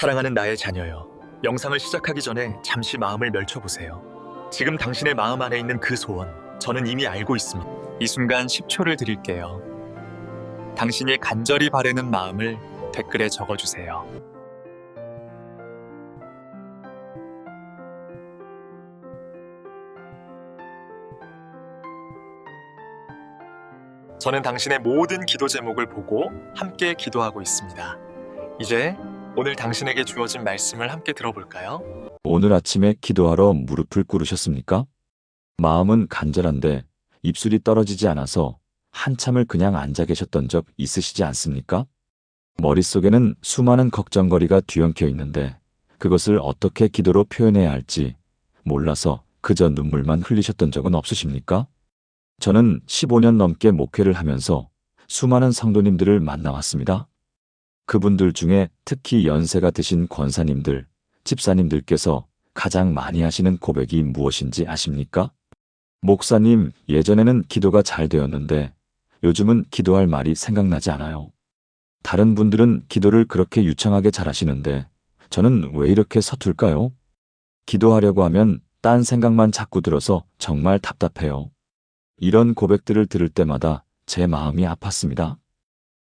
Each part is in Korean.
사랑하는 나의 자녀여, 영상을 시작하기 전에 잠시 마음을 멸쳐보세요. 지금 당신의 마음 안에 있는 그 소원, 저는 이미 알고 있습니다. 이 순간 10초를 드릴게요. 당신이 간절히 바라는 마음을 댓글에 적어주세요. 저는 당신의 모든 기도 제목을 보고 함께 기도하고 있습니다. 이제 오늘 당신에게 주어진 말씀을 함께 들어볼까요? 오늘 아침에 기도하러 무릎을 꿇으셨습니까? 마음은 간절한데 입술이 떨어지지 않아서 한참을 그냥 앉아 계셨던 적 있으시지 않습니까? 머릿속에는 수많은 걱정거리가 뒤엉켜 있는데 그것을 어떻게 기도로 표현해야 할지 몰라서 그저 눈물만 흘리셨던 적은 없으십니까? 저는 15년 넘게 목회를 하면서 수많은 성도님들을 만나왔습니다. 그분들 중에 특히 연세가 드신 권사님들, 집사님들께서 가장 많이 하시는 고백이 무엇인지 아십니까? 목사님, 예전에는 기도가 잘 되었는데 요즘은 기도할 말이 생각나지 않아요. 다른 분들은 기도를 그렇게 유창하게 잘하시는데 저는 왜 이렇게 서툴까요? 기도하려고 하면 딴 생각만 자꾸 들어서 정말 답답해요. 이런 고백들을 들을 때마다 제 마음이 아팠습니다.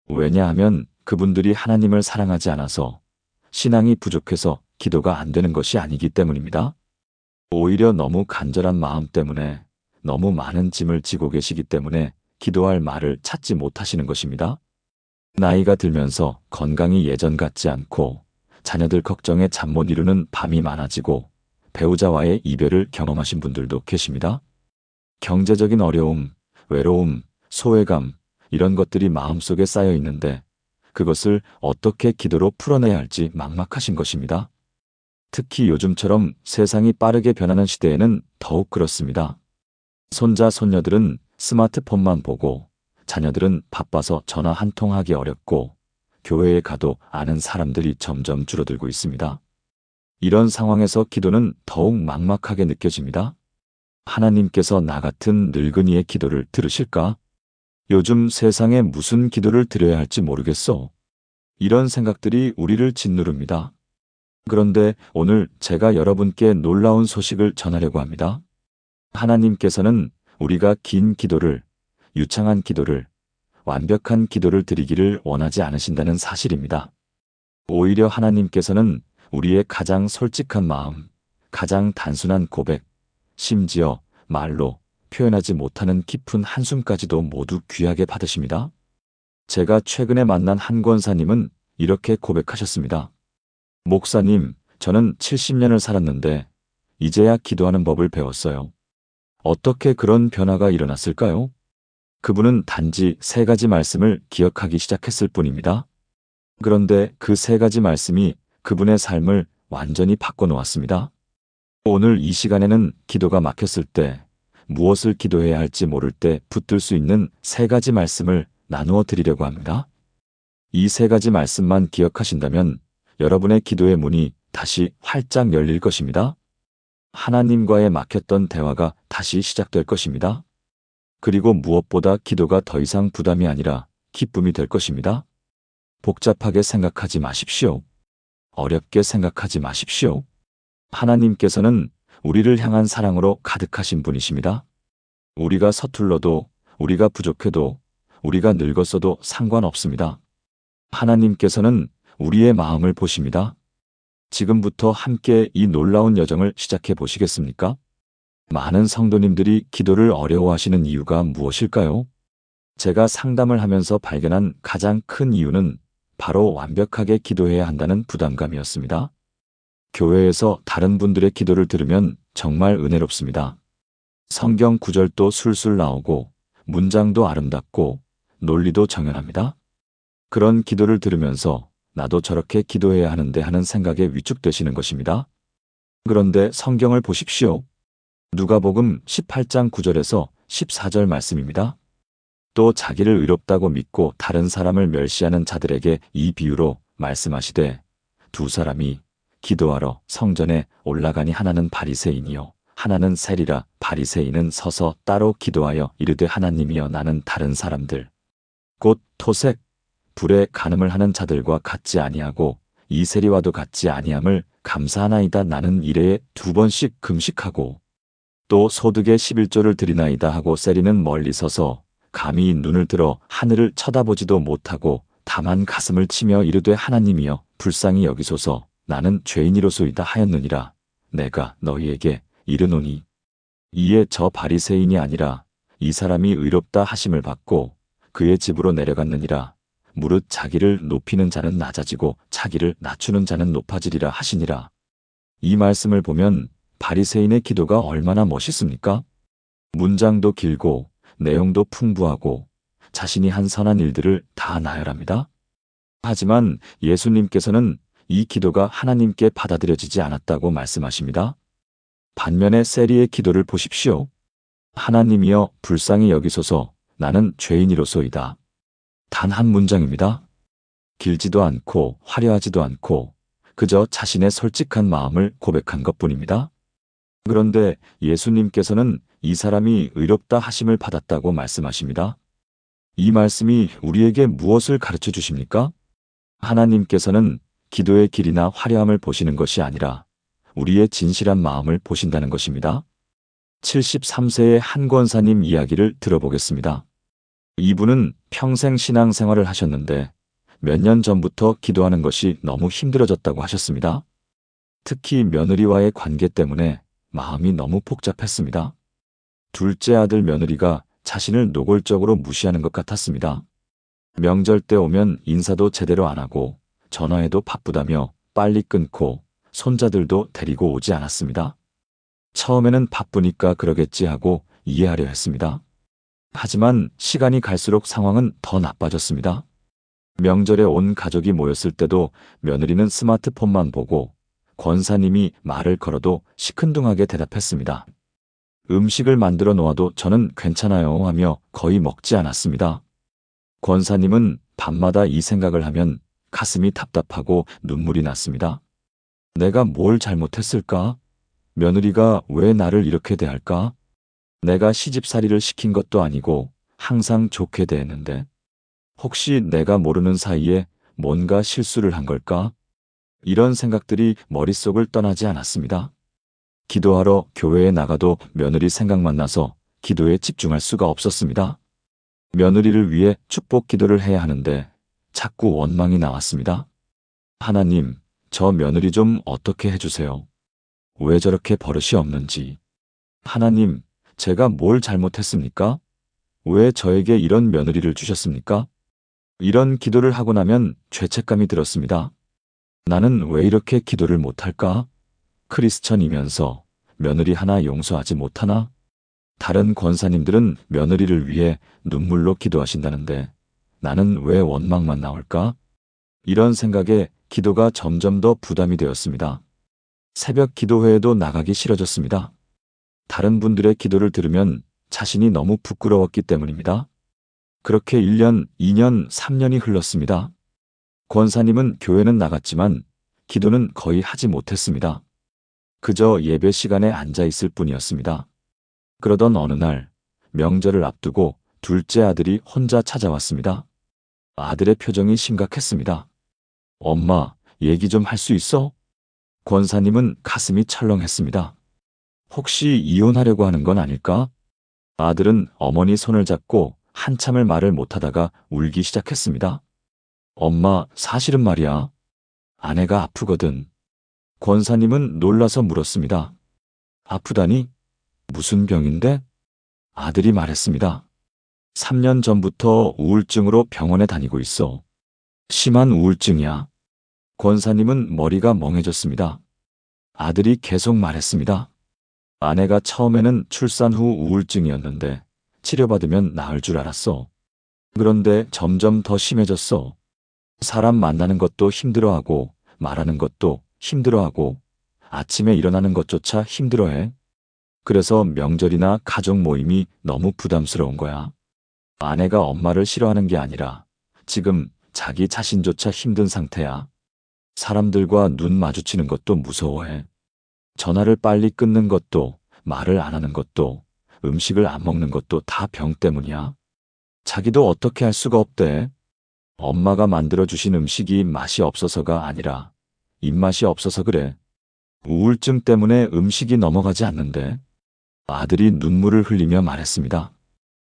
왜냐하면 그분들이 하나님을 사랑하지 않아서 신앙이 부족해서 기도가 안 되는 것이 아니기 때문입니다. 오히려 너무 간절한 마음 때문에 너무 많은 짐을 지고 계시기 때문에 기도할 말을 찾지 못하시는 것입니다. 나이가 들면서 건강이 예전 같지 않고 자녀들 걱정에 잠 못 이루는 밤이 많아지고 배우자와의 이별을 경험하신 분들도 계십니다. 경제적인 어려움, 외로움, 소외감 이런 것들이 마음속에 쌓여 있는데 그것을 어떻게 기도로 풀어내야 할지 막막하신 것입니다. 특히 요즘처럼 세상이 빠르게 변하는 시대에는 더욱 그렇습니다. 손자, 손녀들은 스마트폰만 보고 자녀들은 바빠서 전화 한 통 하기 어렵고 교회에 가도 아는 사람들이 점점 줄어들고 있습니다. 이런 상황에서 기도는 더욱 막막하게 느껴집니다. 하나님께서 나 같은 늙은이의 기도를 들으실까? 요즘 세상에 무슨 기도를 드려야 할지 모르겠어. 이런 생각들이 우리를 짓누릅니다. 그런데 오늘 제가 여러분께 놀라운 소식을 전하려고 합니다. 하나님께서는 우리가 긴 기도를, 유창한 기도를, 완벽한 기도를 드리기를 원하지 않으신다는 사실입니다. 오히려 하나님께서는 우리의 가장 솔직한 마음, 가장 단순한 고백, 심지어 말로 표현하지 못하는 깊은 한숨까지도 모두 귀하게 받으십니다. 제가 최근에 만난 한 권사님은 이렇게 고백하셨습니다. 목사님, 저는 70년을 살았는데 이제야 기도하는 법을 배웠어요. 어떻게 그런 변화가 일어났을까요? 그분은 단지 3가지 말씀을 기억하기 시작했을 뿐입니다. 그런데 그 3가지 말씀이 그분의 삶을 완전히 바꿔놓았습니다. 오늘 이 시간에는 기도가 막혔을 때 무엇을 기도해야 할지 모를 때 붙들 수 있는 3가지 말씀을 나누어 드리려고 합니다. 이 3가지 말씀만 기억하신다면 여러분의 기도의 문이 다시 활짝 열릴 것입니다. 하나님과의 막혔던 대화가 다시 시작될 것입니다. 그리고 무엇보다 기도가 더 이상 부담이 아니라 기쁨이 될 것입니다. 복잡하게 생각하지 마십시오. 어렵게 생각하지 마십시오. 하나님께서는 우리를 향한 사랑으로 가득하신 분이십니다. 우리가 서툴러도, 우리가 부족해도, 우리가 늙었어도 상관없습니다. 하나님께서는 우리의 마음을 보십니다. 지금부터 함께 이 놀라운 여정을 시작해 보시겠습니까? 많은 성도님들이 기도를 어려워하시는 이유가 무엇일까요? 제가 상담을 하면서 발견한 가장 큰 이유는 바로 완벽하게 기도해야 한다는 부담감이었습니다. 교회에서 다른 분들의 기도를 들으면 정말 은혜롭습니다. 성경 구절도 술술 나오고 문장도 아름답고 논리도 정연합니다. 그런 기도를 들으면서 나도 저렇게 기도해야 하는데 하는 생각에 위축되시는 것입니다. 그런데 성경을 보십시오. 누가복음 18장 9절에서 14절 말씀입니다. 또 자기를 의롭다고 믿고 다른 사람을 멸시하는 자들에게 이 비유로 말씀하시되 2사람이 기도하러 성전에 올라가니 하나는 바리새인이요 하나는 세리라. 바리새인은 서서 따로 기도하여 이르되 하나님이여 나는 다른 사람들 곧 토색, 불에 간음을 하는 자들과 같지 아니하고 이 세리와도 같지 아니함을 감사하나이다. 나는 일회에 2번씩 금식하고 또 소득의 11조를 드리나이다 하고 세리는 멀리 서서 감히 눈을 들어 하늘을 쳐다보지도 못하고 다만 가슴을 치며 이르되 하나님이여 불쌍히 여기소서 나는 죄인이로소이다 하였느니라. 내가 너희에게 이르노니 이에 저 바리새인이 아니라 이 사람이 의롭다 하심을 받고 그의 집으로 내려갔느니라. 무릇 자기를 높이는 자는 낮아지고 자기를 낮추는 자는 높아지리라 하시니라. 이 말씀을 보면 바리새인의 기도가 얼마나 멋있습니까? 문장도 길고 내용도 풍부하고 자신이 한 선한 일들을 다 나열합니다. 하지만 예수님께서는 이 기도가 하나님께 받아들여지지 않았다고 말씀하십니다. 반면에 세리의 기도를 보십시오. 하나님이여 불쌍히 여기소서 나는 죄인이로소이다. 단 한 문장입니다. 길지도 않고 화려하지도 않고 그저 자신의 솔직한 마음을 고백한 것뿐입니다. 그런데 예수님께서는 이 사람이 의롭다 하심을 받았다고 말씀하십니다. 이 말씀이 우리에게 무엇을 가르쳐 주십니까? 하나님께서는 기도의 길이나 화려함을 보시는 것이 아니라 우리의 진실한 마음을 보신다는 것입니다. 73세의 한 권사님 이야기를 들어보겠습니다. 이분은 평생 신앙생활을 하셨는데 몇 년 전부터 기도하는 것이 너무 힘들어졌다고 하셨습니다. 특히 며느리와의 관계 때문에 마음이 너무 복잡했습니다. 둘째 아들 며느리가 자신을 노골적으로 무시하는 것 같았습니다. 명절 때 오면 인사도 제대로 안 하고 전화해도 바쁘다며 빨리 끊고 손자들도 데리고 오지 않았습니다. 처음에는 바쁘니까 그러겠지 하고 이해하려 했습니다. 하지만 시간이 갈수록 상황은 더 나빠졌습니다. 명절에 온 가족이 모였을 때도 며느리는 스마트폰만 보고 권사님이 말을 걸어도 시큰둥하게 대답했습니다. 음식을 만들어 놓아도 저는 괜찮아요 하며 거의 먹지 않았습니다. 권사님은 밤마다 이 생각을 하면 가슴이 답답하고 눈물이 났습니다. 내가 뭘 잘못했을까? 며느리가 왜 나를 이렇게 대할까? 내가 시집살이를 시킨 것도 아니고 항상 좋게 대했는데 혹시 내가 모르는 사이에 뭔가 실수를 한 걸까? 이런 생각들이 머릿속을 떠나지 않았습니다. 기도하러 교회에 나가도 며느리 생각만 나서 기도에 집중할 수가 없었습니다. 며느리를 위해 축복 기도를 해야 하는데 자꾸 원망이 나왔습니다. 하나님, 저 며느리 좀 어떻게 해주세요. 왜 저렇게 버릇이 없는지. 하나님, 제가 뭘 잘못했습니까? 왜 저에게 이런 며느리를 주셨습니까? 이런 기도를 하고 나면 죄책감이 들었습니다. 나는 왜 이렇게 기도를 못할까? 크리스천이면서 며느리 하나 용서하지 못하나? 다른 권사님들은 며느리를 위해 눈물로 기도하신다는데 나는 왜 원망만 나올까? 이런 생각에 기도가 점점 더 부담이 되었습니다. 새벽 기도회에도 나가기 싫어졌습니다. 다른 분들의 기도를 들으면 자신이 너무 부끄러웠기 때문입니다. 그렇게 1년, 2년, 3년이 흘렀습니다. 권사님은 교회는 나갔지만 기도는 거의 하지 못했습니다. 그저 예배 시간에 앉아 있을 뿐이었습니다. 그러던 어느 날 명절을 앞두고 둘째 아들이 혼자 찾아왔습니다. 아들의 표정이 심각했습니다. 엄마, 얘기 좀 할 수 있어? 권사님은 가슴이 철렁했습니다. 혹시 이혼하려고 하는 건 아닐까? 아들은 어머니 손을 잡고 한참을 말을 못하다가 울기 시작했습니다. 엄마, 사실은 말이야. 아내가 아프거든. 권사님은 놀라서 물었습니다. 아프다니? 무슨 병인데? 아들이 말했습니다. 3년 전부터 우울증으로 병원에 다니고 있어. 심한 우울증이야. 권사님은 머리가 멍해졌습니다. 아들이 계속 말했습니다. 아내가 처음에는 출산 후 우울증이었는데 치료받으면 나을 줄 알았어. 그런데 점점 더 심해졌어. 사람 만나는 것도 힘들어하고 말하는 것도 힘들어하고 아침에 일어나는 것조차 힘들어해. 그래서 명절이나 가족 모임이 너무 부담스러운 거야. 아내가 엄마를 싫어하는 게 아니라 지금 자기 자신조차 힘든 상태야. 사람들과 눈 마주치는 것도 무서워해. 전화를 빨리 끊는 것도, 말을 안 하는 것도, 음식을 안 먹는 것도 다 병 때문이야. 자기도 어떻게 할 수가 없대. 엄마가 만들어주신 음식이 맛이 없어서가 아니라 입맛이 없어서 그래. 우울증 때문에 음식이 넘어가지 않는데. 아들이 눈물을 흘리며 말했습니다.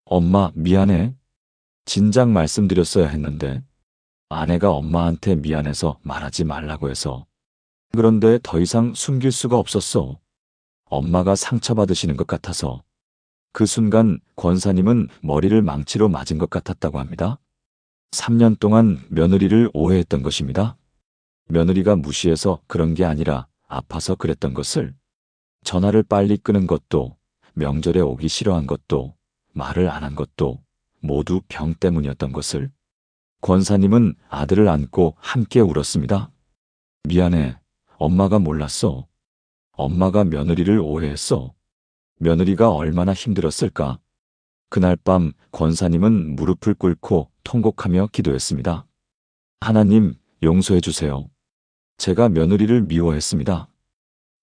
엄마, 미안해. 진작 말씀드렸어야 했는데. 아내가 엄마한테 미안해서 말하지 말라고 해서. 그런데 더 이상 숨길 수가 없었어. 엄마가 상처받으시는 것 같아서. 그 순간 권사님은 머리를 망치로 맞은 것 같았다고 합니다. 3년 동안 며느리를 오해했던 것입니다. 며느리가 무시해서 그런 게 아니라 아파서 그랬던 것을. 전화를 빨리 끄는 것도, 명절에 오기 싫어한 것도, 말을 안 한 것도 모두 병 때문이었던 것을. 권사님은 아들을 안고 함께 울었습니다. 미안해. 엄마가 몰랐어. 엄마가 며느리를 오해했어. 며느리가 얼마나 힘들었을까. 그날 밤 권사님은 무릎을 꿇고 통곡하며 기도했습니다. 하나님, 용서해 주세요. 제가 며느리를 미워했습니다.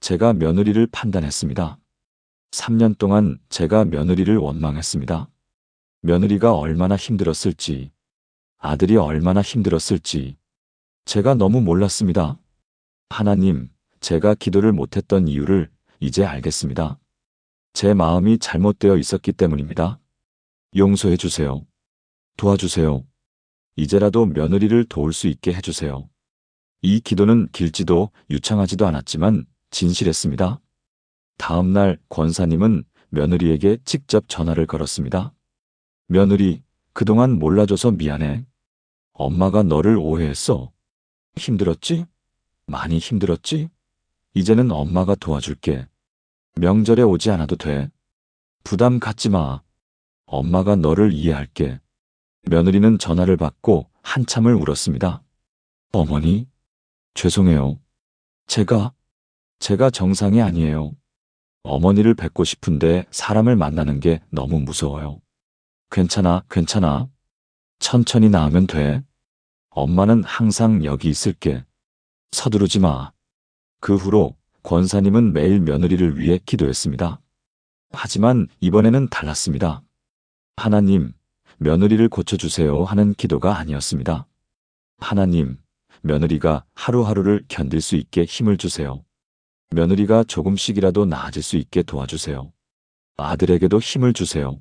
제가 며느리를 판단했습니다. 3년 동안 제가 며느리를 원망했습니다. 며느리가 얼마나 힘들었을지, 아들이 얼마나 힘들었을지 제가 너무 몰랐습니다. 하나님, 제가 기도를 못했던 이유를 이제 알겠습니다. 제 마음이 잘못되어 있었기 때문입니다. 용서해 주세요. 도와주세요. 이제라도 며느리를 도울 수 있게 해주세요. 이 기도는 길지도 유창하지도 않았지만 진실했습니다. 다음 날 권사님은 며느리에게 직접 전화를 걸었습니다. 며느리, 그동안 몰라줘서 미안해. 엄마가 너를 오해했어. 힘들었지? 많이 힘들었지? 이제는 엄마가 도와줄게. 명절에 오지 않아도 돼. 부담 갖지 마. 엄마가 너를 이해할게. 며느리는 전화를 받고 한참을 울었습니다. 어머니, 죄송해요. 제가 정상이 아니에요. 어머니를 뵙고 싶은데 사람을 만나는 게 너무 무서워요. 괜찮아, 괜찮아. 천천히 나으면 돼. 엄마는 항상 여기 있을게. 서두르지 마. 그 후로 권사님은 매일 며느리를 위해 기도했습니다. 하지만 이번에는 달랐습니다. 하나님, 며느리를 고쳐주세요 하는 기도가 아니었습니다. 하나님, 며느리가 하루하루를 견딜 수 있게 힘을 주세요. 며느리가 조금씩이라도 나아질 수 있게 도와주세요. 아들에게도 힘을 주세요.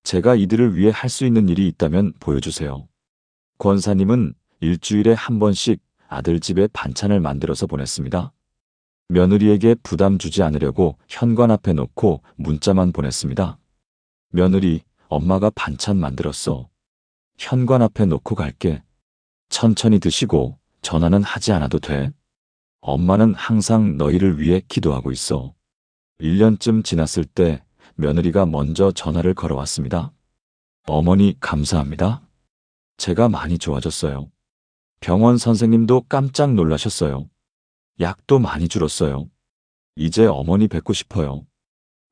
제가 이들을 위해 할 수 있는 일이 있다면 보여주세요. 권사님은 일주일에 한 번씩 아들 집에 반찬을 만들어서 보냈습니다. 며느리에게 부담 주지 않으려고 현관 앞에 놓고 문자만 보냈습니다. 며느리, 엄마가 반찬 만들었어. 현관 앞에 놓고 갈게. 천천히 드시고 전화는 하지 않아도 돼. 엄마는 항상 너희를 위해 기도하고 있어. 1년쯤 지났을 때 며느리가 먼저 전화를 걸어왔습니다. 어머니, 감사합니다. 제가 많이 좋아졌어요. 병원 선생님도 깜짝 놀라셨어요. 약도 많이 줄었어요. 이제 어머니 뵙고 싶어요.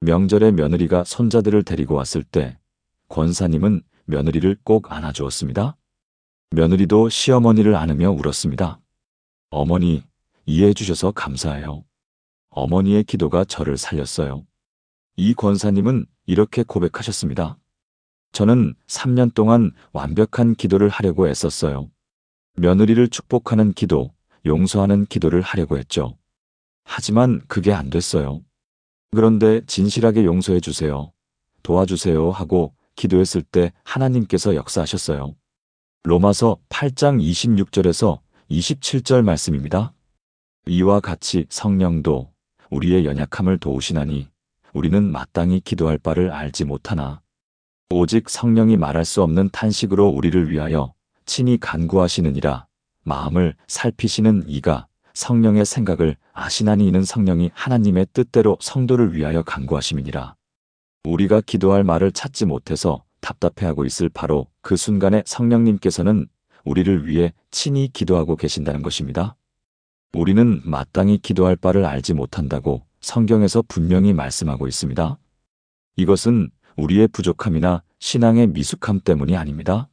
명절에 며느리가 손자들을 데리고 왔을 때 권사님은 며느리를 꼭 안아주었습니다. 며느리도 시어머니를 안으며 울었습니다. 어머니, 이해해 주셔서 감사해요. 어머니의 기도가 저를 살렸어요. 이 권사님은 이렇게 고백하셨습니다. 저는 3년 동안 완벽한 기도를 하려고 애썼어요. 며느리를 축복하는 기도, 용서하는 기도를 하려고 했죠. 하지만 그게 안 됐어요. 그런데 진실하게 용서해 주세요. 도와주세요 하고 기도했을 때 하나님께서 역사하셨어요. 로마서 8장 26절에서 27절 말씀입니다. 이와 같이 성령도 우리의 연약함을 도우시나니 우리는 마땅히 기도할 바를 알지 못하나 오직 성령이 말할 수 없는 탄식으로 우리를 위하여 친히 간구하시느니라. 마음을 살피시는 이가 성령의 생각을 아시나니 이는 성령이 하나님의 뜻대로 성도를 위하여 간구하심이니라. 우리가 기도할 말을 찾지 못해서 답답해하고 있을 바로 그 순간에 성령님께서는 우리를 위해 친히 기도하고 계신다는 것입니다. 우리는 마땅히 기도할 바를 알지 못한다고 성경에서 분명히 말씀하고 있습니다. 이것은 우리의 부족함이나 신앙의 미숙함 때문이 아닙니다.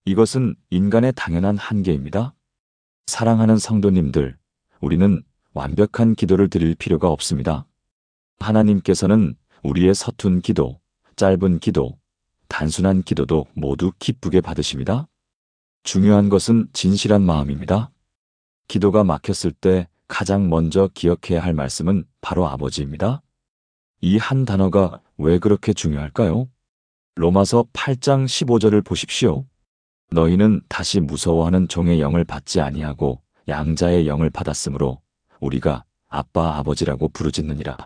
이것은 인간의 당연한 한계입니다. 사랑하는 성도님들, 우리는 완벽한 기도를 드릴 필요가 없습니다. 하나님께서는 우리의 서툰 기도, 짧은 기도, 단순한 기도도 모두 기쁘게 받으십니다. 중요한 것은 진실한 마음입니다. 기도가 막혔을 때 가장 먼저 기억해야 할 말씀은 바로 아버지입니다. 이 한 단어가 왜 그렇게 중요할까요? 로마서 8장 15절을 보십시오. 너희는 다시 무서워하는 종의 영을 받지 아니하고 양자의 영을 받았으므로 우리가 아빠 아버지라고 부르짖느니라.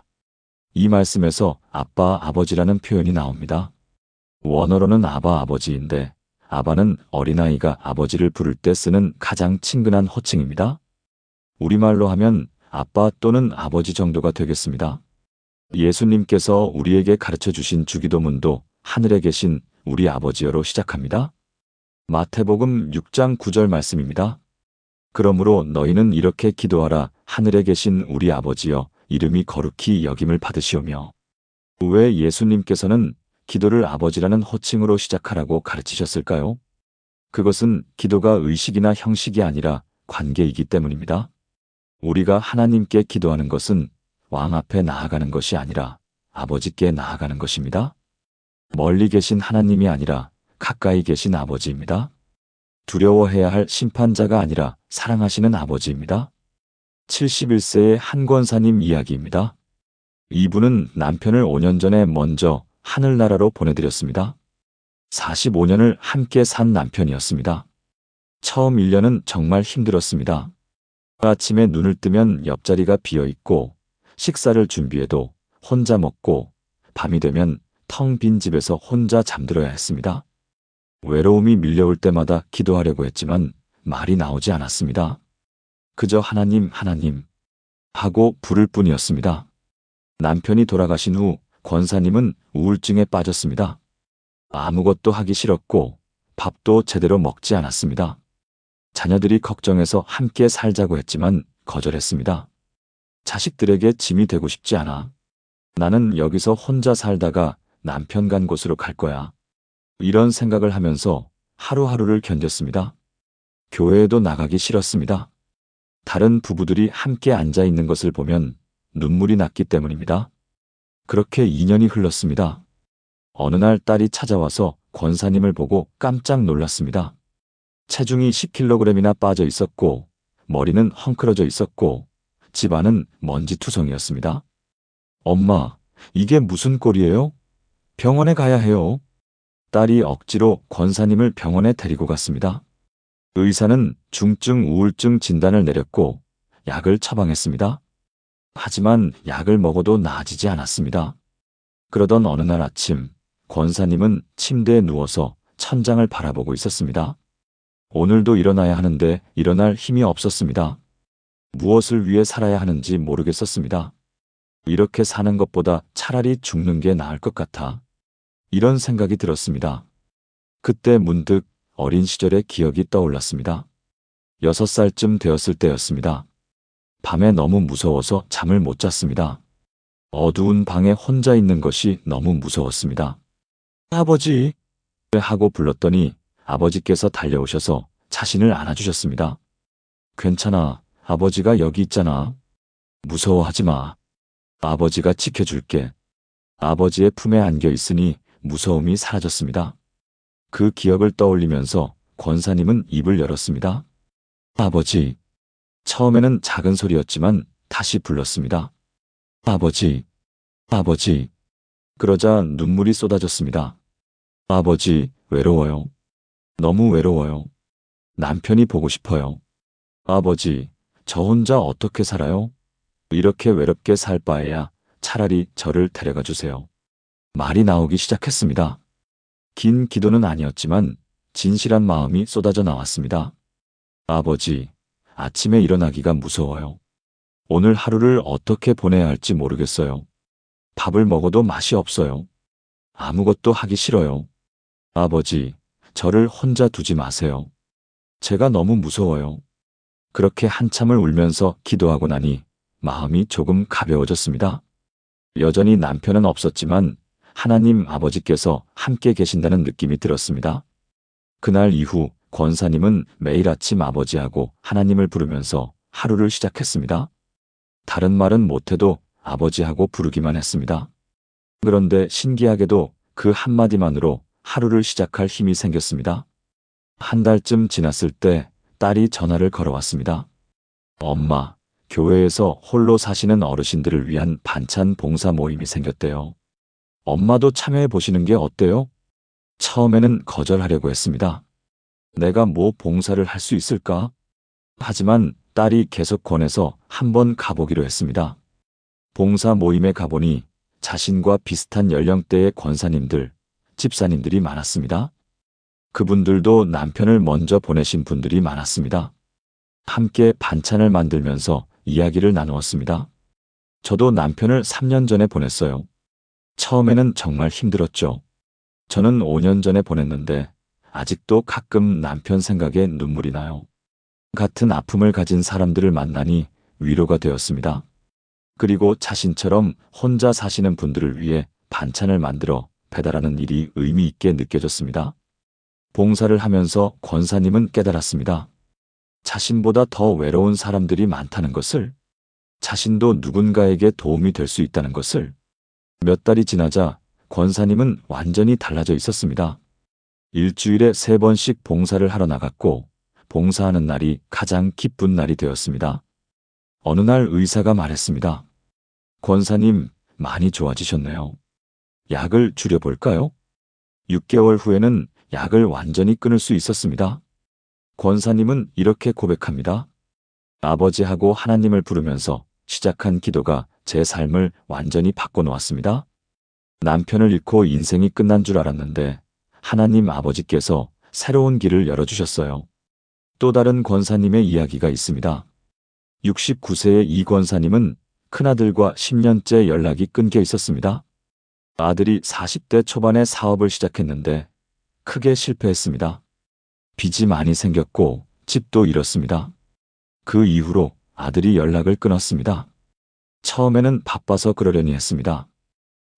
이 말씀에서 아빠 아버지라는 표현이 나옵니다. 원어로는 아바 아버지인데 아바는 어린아이가 아버지를 부를 때 쓰는 가장 친근한 호칭입니다. 우리말로 하면 아빠 또는 아버지 정도가 되겠습니다. 예수님께서 우리에게 가르쳐 주신 주기도문도 하늘에 계신 우리 아버지여로 시작합니다. 마태복음 6장 9절 말씀입니다. 그러므로 너희는 이렇게 기도하라. 하늘에 계신 우리 아버지여, 이름이 거룩히 여김을 받으시오며. 왜 예수님께서는 기도를 아버지라는 호칭으로 시작하라고 가르치셨을까요? 그것은 기도가 의식이나 형식이 아니라 관계이기 때문입니다. 우리가 하나님께 기도하는 것은 왕 앞에 나아가는 것이 아니라 아버지께 나아가는 것입니다. 멀리 계신 하나님이 아니라 가까이 계신 아버지입니다. 두려워해야 할 심판자가 아니라 사랑하시는 아버지입니다. 71세의 한 권사님 이야기입니다. 이분은 남편을 5년 전에 먼저 하늘나라로 보내드렸습니다. 45년을 함께 산 남편이었습니다. 처음 1년은 정말 힘들었습니다. 아침에 눈을 뜨면 옆자리가 비어있고 식사를 준비해도 혼자 먹고 밤이 되면 텅 빈 집에서 혼자 잠들어야 했습니다. 외로움이 밀려올 때마다 기도하려고 했지만 말이 나오지 않았습니다. 그저 하나님, 하나님 하고 부를 뿐이었습니다. 남편이 돌아가신 후 권사님은 우울증에 빠졌습니다. 아무것도 하기 싫었고 밥도 제대로 먹지 않았습니다. 자녀들이 걱정해서 함께 살자고 했지만 거절했습니다. 자식들에게 짐이 되고 싶지 않아. 나는 여기서 혼자 살다가 남편 간 곳으로 갈 거야. 이런 생각을 하면서 하루하루를 견뎠습니다. 교회에도 나가기 싫었습니다. 다른 부부들이 함께 앉아 있는 것을 보면 눈물이 났기 때문입니다. 그렇게 2년이 흘렀습니다. 어느 날 딸이 찾아와서 권사님을 보고 깜짝 놀랐습니다. 체중이 10kg이나 빠져 있었고 머리는 헝클어져 있었고 집안은 먼지투성이었습니다. 엄마, 이게 무슨 꼴이에요? 병원에 가야 해요. 딸이 억지로 권사님을 병원에 데리고 갔습니다. 의사는 중증 우울증 진단을 내렸고 약을 처방했습니다. 하지만 약을 먹어도 나아지지 않았습니다. 그러던 어느 날 아침, 권사님은 침대에 누워서 천장을 바라보고 있었습니다. 오늘도 일어나야 하는데 일어날 힘이 없었습니다. 무엇을 위해 살아야 하는지 모르겠었습니다. 이렇게 사는 것보다 차라리 죽는 게 나을 것 같아. 이런 생각이 들었습니다. 그때 문득 어린 시절의 기억이 떠올랐습니다. 6살쯤 되었을 때였습니다. 밤에 너무 무서워서 잠을 못 잤습니다. 어두운 방에 혼자 있는 것이 너무 무서웠습니다. 아버지! 하고 불렀더니 아버지께서 달려오셔서 자신을 안아주셨습니다. 괜찮아, 아버지가 여기 있잖아. 무서워하지 마. 아버지가 지켜줄게. 아버지의 품에 안겨 있으니 무서움이 사라졌습니다. 그 기억을 떠올리면서 권사님은 입을 열었습니다. 아버지. 처음에는 작은 소리였지만 다시 불렀습니다. 아버지, 아버지. 그러자 눈물이 쏟아졌습니다. 아버지, 외로워요. 너무 외로워요. 남편이 보고 싶어요. 아버지, 저 혼자 어떻게 살아요? 이렇게 외롭게 살 바에야 차라리 저를 데려가 주세요. 말이 나오기 시작했습니다. 긴 기도는 아니었지만 진실한 마음이 쏟아져 나왔습니다. 아버지, 아침에 일어나기가 무서워요. 오늘 하루를 어떻게 보내야 할지 모르겠어요. 밥을 먹어도 맛이 없어요. 아무것도 하기 싫어요. 아버지, 저를 혼자 두지 마세요. 제가 너무 무서워요. 그렇게 한참을 울면서 기도하고 나니 마음이 조금 가벼워졌습니다. 여전히 남편은 없었지만 하나님 아버지께서 함께 계신다는 느낌이 들었습니다. 그날 이후 권사님은 매일 아침 아버지하고 하나님을 부르면서 하루를 시작했습니다. 다른 말은 못해도 아버지하고 부르기만 했습니다. 그런데 신기하게도 그 한마디만으로 하루를 시작할 힘이 생겼습니다. 한 달쯤 지났을 때 딸이 전화를 걸어왔습니다. 엄마, 교회에서 홀로 사시는 어르신들을 위한 반찬 봉사 모임이 생겼대요. 엄마도 참여해 보시는 게 어때요? 처음에는 거절하려고 했습니다. 내가 뭐 봉사를 할 수 있을까? 하지만 딸이 계속 권해서 한번 가보기로 했습니다. 봉사 모임에 가보니 자신과 비슷한 연령대의 권사님들, 집사님들이 많았습니다. 그분들도 남편을 먼저 보내신 분들이 많았습니다. 함께 반찬을 만들면서 이야기를 나누었습니다. 저도 남편을 3년 전에 보냈어요. 처음에는 정말 힘들었죠. 저는 5년 전에 보냈는데 아직도 가끔 남편 생각에 눈물이 나요. 같은 아픔을 가진 사람들을 만나니 위로가 되었습니다. 그리고 자신처럼 혼자 사시는 분들을 위해 반찬을 만들어 배달하는 일이 의미 있게 느껴졌습니다. 봉사를 하면서 권사님은 깨달았습니다. 자신보다 더 외로운 사람들이 많다는 것을, 자신도 누군가에게 도움이 될 수 있다는 것을. 몇 달이 지나자 권사님은 완전히 달라져 있었습니다. 일주일에 3번씩 봉사를 하러 나갔고, 봉사하는 날이 가장 기쁜 날이 되었습니다. 어느 날 의사가 말했습니다. 권사님, 많이 좋아지셨네요. 약을 줄여볼까요? 6개월 후에는 약을 완전히 끊을 수 있었습니다. 권사님은 이렇게 고백합니다. 아버지하고 하나님을 부르면서 시작한 기도가 제 삶을 완전히 바꿔놓았습니다. 남편을 잃고 인생이 끝난 줄 알았는데 하나님 아버지께서 새로운 길을 열어주셨어요. 또 다른 권사님의 이야기가 있습니다. 69세의 이 권사님은 큰아들과 10년째 연락이 끊겨 있었습니다. 아들이 40대 초반에 사업을 시작했는데 크게 실패했습니다. 빚이 많이 생겼고 집도 잃었습니다. 그 이후로 아들이 연락을 끊었습니다. 처음에는 바빠서 그러려니 했습니다.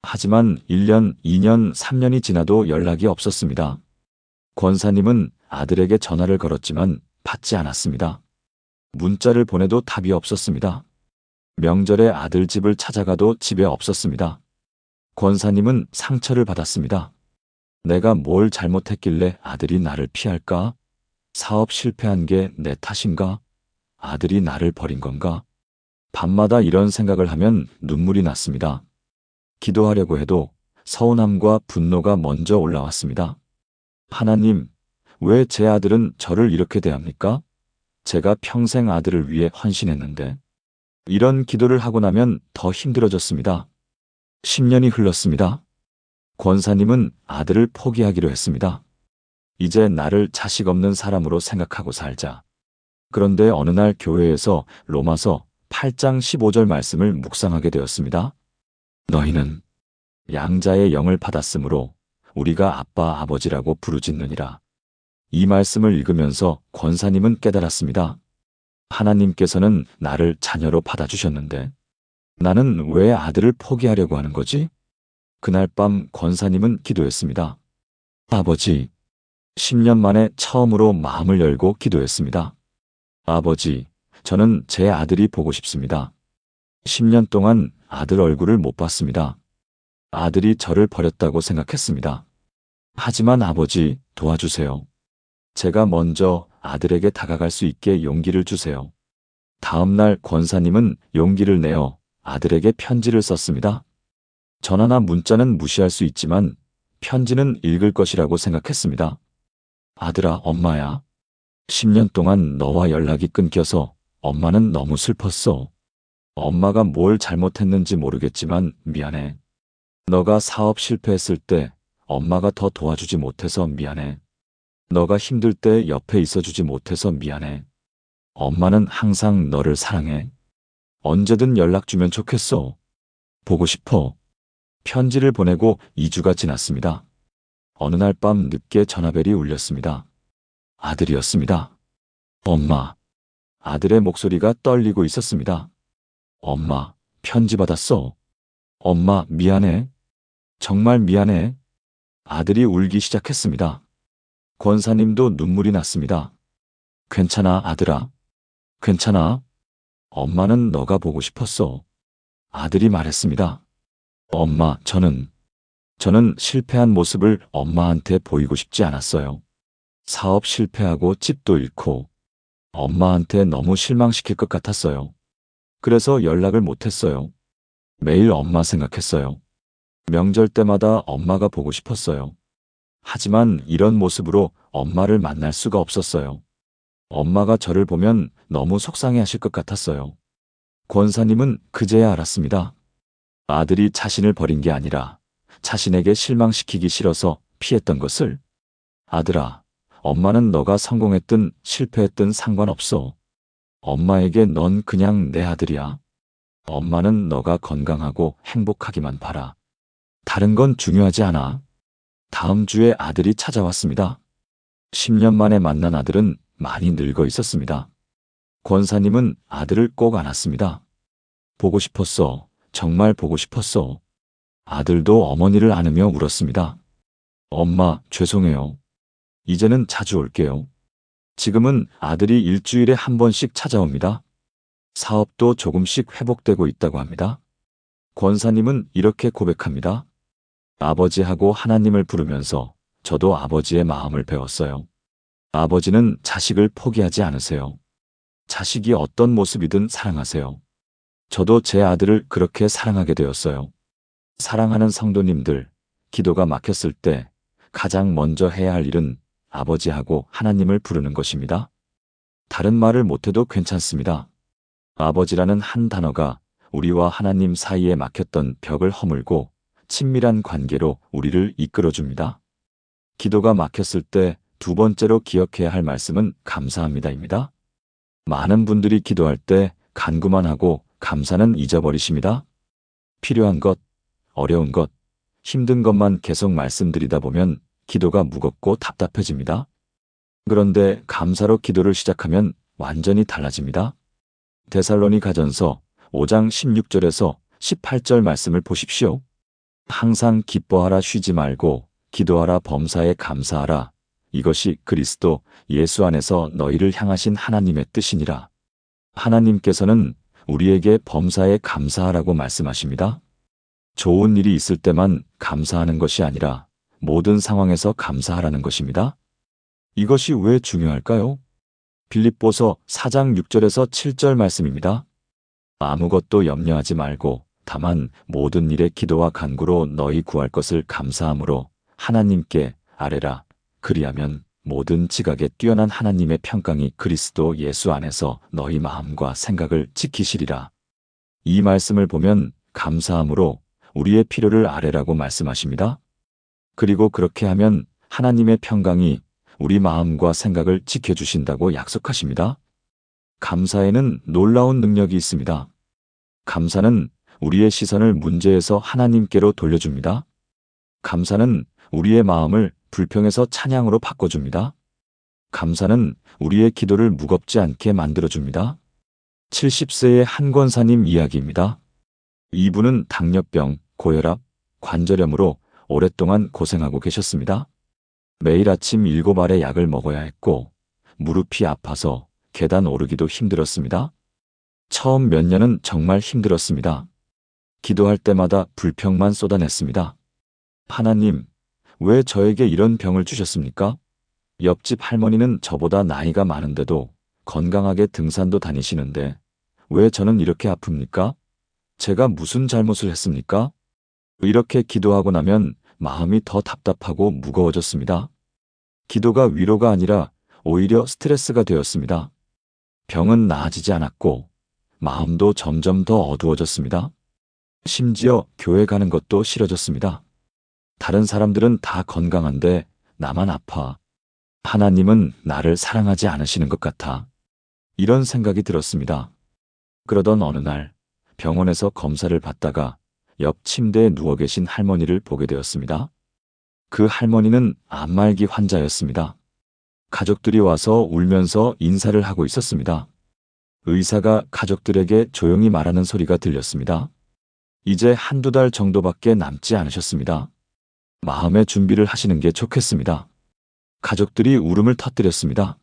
하지만 1년, 2년, 3년이 지나도 연락이 없었습니다. 권사님은 아들에게 전화를 걸었지만 받지 않았습니다. 문자를 보내도 답이 없었습니다. 명절에 아들 집을 찾아가도 집에 없었습니다. 권사님은 상처를 받았습니다. 내가 뭘 잘못했길래 아들이 나를 피할까? 사업 실패한 게 내 탓인가? 아들이 나를 버린 건가? 밤마다 이런 생각을 하면 눈물이 났습니다. 기도하려고 해도 서운함과 분노가 먼저 올라왔습니다. 하나님, 왜 제 아들은 저를 이렇게 대합니까? 제가 평생 아들을 위해 헌신했는데. 이런 기도를 하고 나면 더 힘들어졌습니다. 10년이 흘렀습니다. 권사님은 아들을 포기하기로 했습니다. 이제 나를 자식 없는 사람으로 생각하고 살자. 그런데 어느 날 교회에서 로마서 8장 15절 말씀을 묵상하게 되었습니다. 너희는 양자의 영을 받았으므로 우리가 아빠 아버지라고 부르짖느니라. 이 말씀을 읽으면서 권사님은 깨달았습니다. 하나님께서는 나를 자녀로 받아주셨는데 나는 왜 아들을 포기하려고 하는 거지? 그날 밤 권사님은 기도했습니다. 아버지, 10년 만에 처음으로 마음을 열고 기도했습니다. 아버지, 저는 제 아들이 보고 싶습니다. 10년 동안 아들 얼굴을 못 봤습니다. 아들이 저를 버렸다고 생각했습니다. 하지만 아버지, 도와주세요. 제가 먼저 아들에게 다가갈 수 있게 용기를 주세요. 다음 날 권사님은 용기를 내어 아들에게 편지를 썼습니다. 전화나 문자는 무시할 수 있지만 편지는 읽을 것이라고 생각했습니다. 아들아, 엄마야. 10년 동안 너와 연락이 끊겨서 엄마는 너무 슬펐어. 엄마가 뭘 잘못했는지 모르겠지만 미안해. 너가 사업 실패했을 때 엄마가 더 도와주지 못해서 미안해. 너가 힘들 때 옆에 있어주지 못해서 미안해. 엄마는 항상 너를 사랑해. 언제든 연락 주면 좋겠어. 보고 싶어. 편지를 보내고 2주가 지났습니다. 어느 날 밤 늦게 전화벨이 울렸습니다. 아들이었습니다. 엄마. 아들의 목소리가 떨리고 있었습니다. 엄마, 편지 받았어. 엄마, 미안해. 정말 미안해. 아들이 울기 시작했습니다. 권사님도 눈물이 났습니다. 괜찮아, 아들아. 괜찮아. 엄마는 너가 보고 싶었어. 아들이 말했습니다. 엄마, 저는 실패한 모습을 엄마한테 보이고 싶지 않았어요. 사업 실패하고 집도 잃고 엄마한테 너무 실망시킬 것 같았어요. 그래서 연락을 못했어요. 매일 엄마 생각했어요. 명절 때마다 엄마가 보고 싶었어요. 하지만 이런 모습으로 엄마를 만날 수가 없었어요. 엄마가 저를 보면 너무 속상해 하실 것 같았어요. 권사님은 그제야 알았습니다. 아들이 자신을 버린 게 아니라 자신에게 실망시키기 싫어서 피했던 것을. 아들아, 엄마는 너가 성공했든 실패했든 상관없어. 엄마에게 넌 그냥 내 아들이야. 엄마는 너가 건강하고 행복하기만 바라. 다른 건 중요하지 않아. 다음 주에 아들이 찾아왔습니다. 10년 만에 만난 아들은 많이 늙어 있었습니다. 권사님은 아들을 꼭 안았습니다. 보고 싶었어. 정말 보고 싶었어. 아들도 어머니를 안으며 울었습니다. 엄마, 죄송해요. 이제는 자주 올게요. 지금은 아들이 일주일에 한 번씩 찾아옵니다. 사업도 조금씩 회복되고 있다고 합니다. 권사님은 이렇게 고백합니다. 아버지하고 하나님을 부르면서 저도 아버지의 마음을 배웠어요. 아버지는 자식을 포기하지 않으세요. 자식이 어떤 모습이든 사랑하세요. 저도 제 아들을 그렇게 사랑하게 되었어요. 사랑하는 성도님들, 기도가 막혔을 때 가장 먼저 해야 할 일은 아버지하고 하나님을 부르는 것입니다. 다른 말을 못해도 괜찮습니다. 아버지라는 한 단어가 우리와 하나님 사이에 막혔던 벽을 허물고 친밀한 관계로 우리를 이끌어줍니다. 기도가 막혔을 때 두 번째로 기억해야 할 말씀은 감사합니다입니다. 많은 분들이 기도할 때 간구만 하고 감사는 잊어버리십니다. 필요한 것, 어려운 것, 힘든 것만 계속 말씀드리다 보면 기도가 무겁고 답답해집니다. 그런데 감사로 기도를 시작하면 완전히 달라집니다. 데살로니가전서 5장 16절에서 18절 말씀을 보십시오. 항상 기뻐하라 쉬지 말고 기도하라 범사에 감사하라. 이것이 그리스도 예수 안에서 너희를 향하신 하나님의 뜻이니라. 하나님께서는 우리에게 범사에 감사하라고 말씀하십니다. 좋은 일이 있을 때만 감사하는 것이 아니라 모든 상황에서 감사하라는 것입니다. 이것이 왜 중요할까요? 빌립보서 4장 6절에서 7절 말씀입니다. 아무것도 염려하지 말고 다만 모든 일에 기도와 간구로 너희 구할 것을 감사함으로 하나님께 아뢰라. 그리하면 모든 지각에 뛰어난 하나님의 평강이 그리스도 예수 안에서 너희 마음과 생각을 지키시리라. 이 말씀을 보면 감사함으로 우리의 필요를 아뢰라고 말씀하십니다. 그리고 그렇게 하면 하나님의 평강이 우리 마음과 생각을 지켜주신다고 약속하십니다. 감사에는 놀라운 능력이 있습니다. 감사는 우리의 시선을 문제에서 하나님께로 돌려줍니다. 감사는 우리의 마음을 불평에서 찬양으로 바꿔줍니다. 감사는 우리의 기도를 무겁지 않게 만들어줍니다. 70세의 한 권사님 이야기입니다. 이분은 당뇨병, 고혈압, 관절염으로 오랫동안 고생하고 계셨습니다. 매일 아침 7알의 약을 먹어야 했고 무릎이 아파서 계단 오르기도 힘들었습니다. 처음 몇 년은 정말 힘들었습니다. 기도할 때마다 불평만 쏟아냈습니다. 하나님, 왜 저에게 이런 병을 주셨습니까? 옆집 할머니는 저보다 나이가 많은데도 건강하게 등산도 다니시는데 왜 저는 이렇게 아픕니까? 제가 무슨 잘못을 했습니까? 이렇게 기도하고 나면 마음이 더 답답하고 무거워졌습니다. 기도가 위로가 아니라 오히려 스트레스가 되었습니다. 병은 나아지지 않았고 마음도 점점 더 어두워졌습니다. 심지어 교회 가는 것도 싫어졌습니다. 다른 사람들은 다 건강한데 나만 아파. 하나님은 나를 사랑하지 않으시는 것 같아. 이런 생각이 들었습니다. 그러던 어느 날 병원에서 검사를 받다가 옆 침대에 누워 계신 할머니를 보게 되었습니다. 그 할머니는 암말기 환자였습니다. 가족들이 와서 울면서 인사를 하고 있었습니다. 의사가 가족들에게 조용히 말하는 소리가 들렸습니다. 이제 한두 달 정도밖에 남지 않으셨습니다. 마음의 준비를 하시는 게 좋겠습니다. 가족들이 울음을 터뜨렸습니다.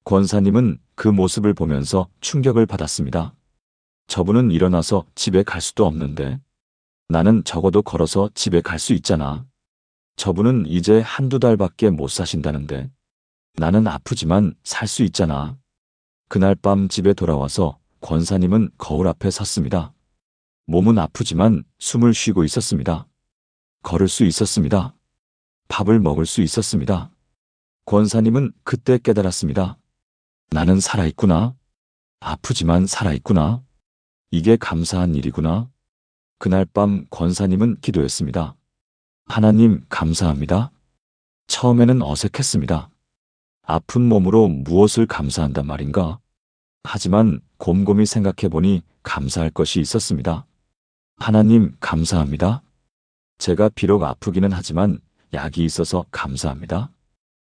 권사님은 그 모습을 보면서 충격을 받았습니다. 저분은 일어나서 집에 갈 수도 없는데 나는 적어도 걸어서 집에 갈 수 있잖아. 저분은 이제 한두 달밖에 못 사신다는데 나는 아프지만 살 수 있잖아. 그날 밤 집에 돌아와서 권사님은 거울 앞에 섰습니다. 몸은 아프지만 숨을 쉬고 있었습니다. 걸을 수 있었습니다. 밥을 먹을 수 있었습니다. 권사님은 그때 깨달았습니다. 나는 살아있구나. 아프지만 살아있구나. 이게 감사한 일이구나. 그날 밤 권사님은 기도했습니다. 하나님, 감사합니다. 처음에는 어색했습니다. 아픈 몸으로 무엇을 감사한단 말인가? 하지만 곰곰이 생각해보니 감사할 것이 있었습니다. 하나님, 감사합니다. 제가 비록 아프기는 하지만 약이 있어서 감사합니다.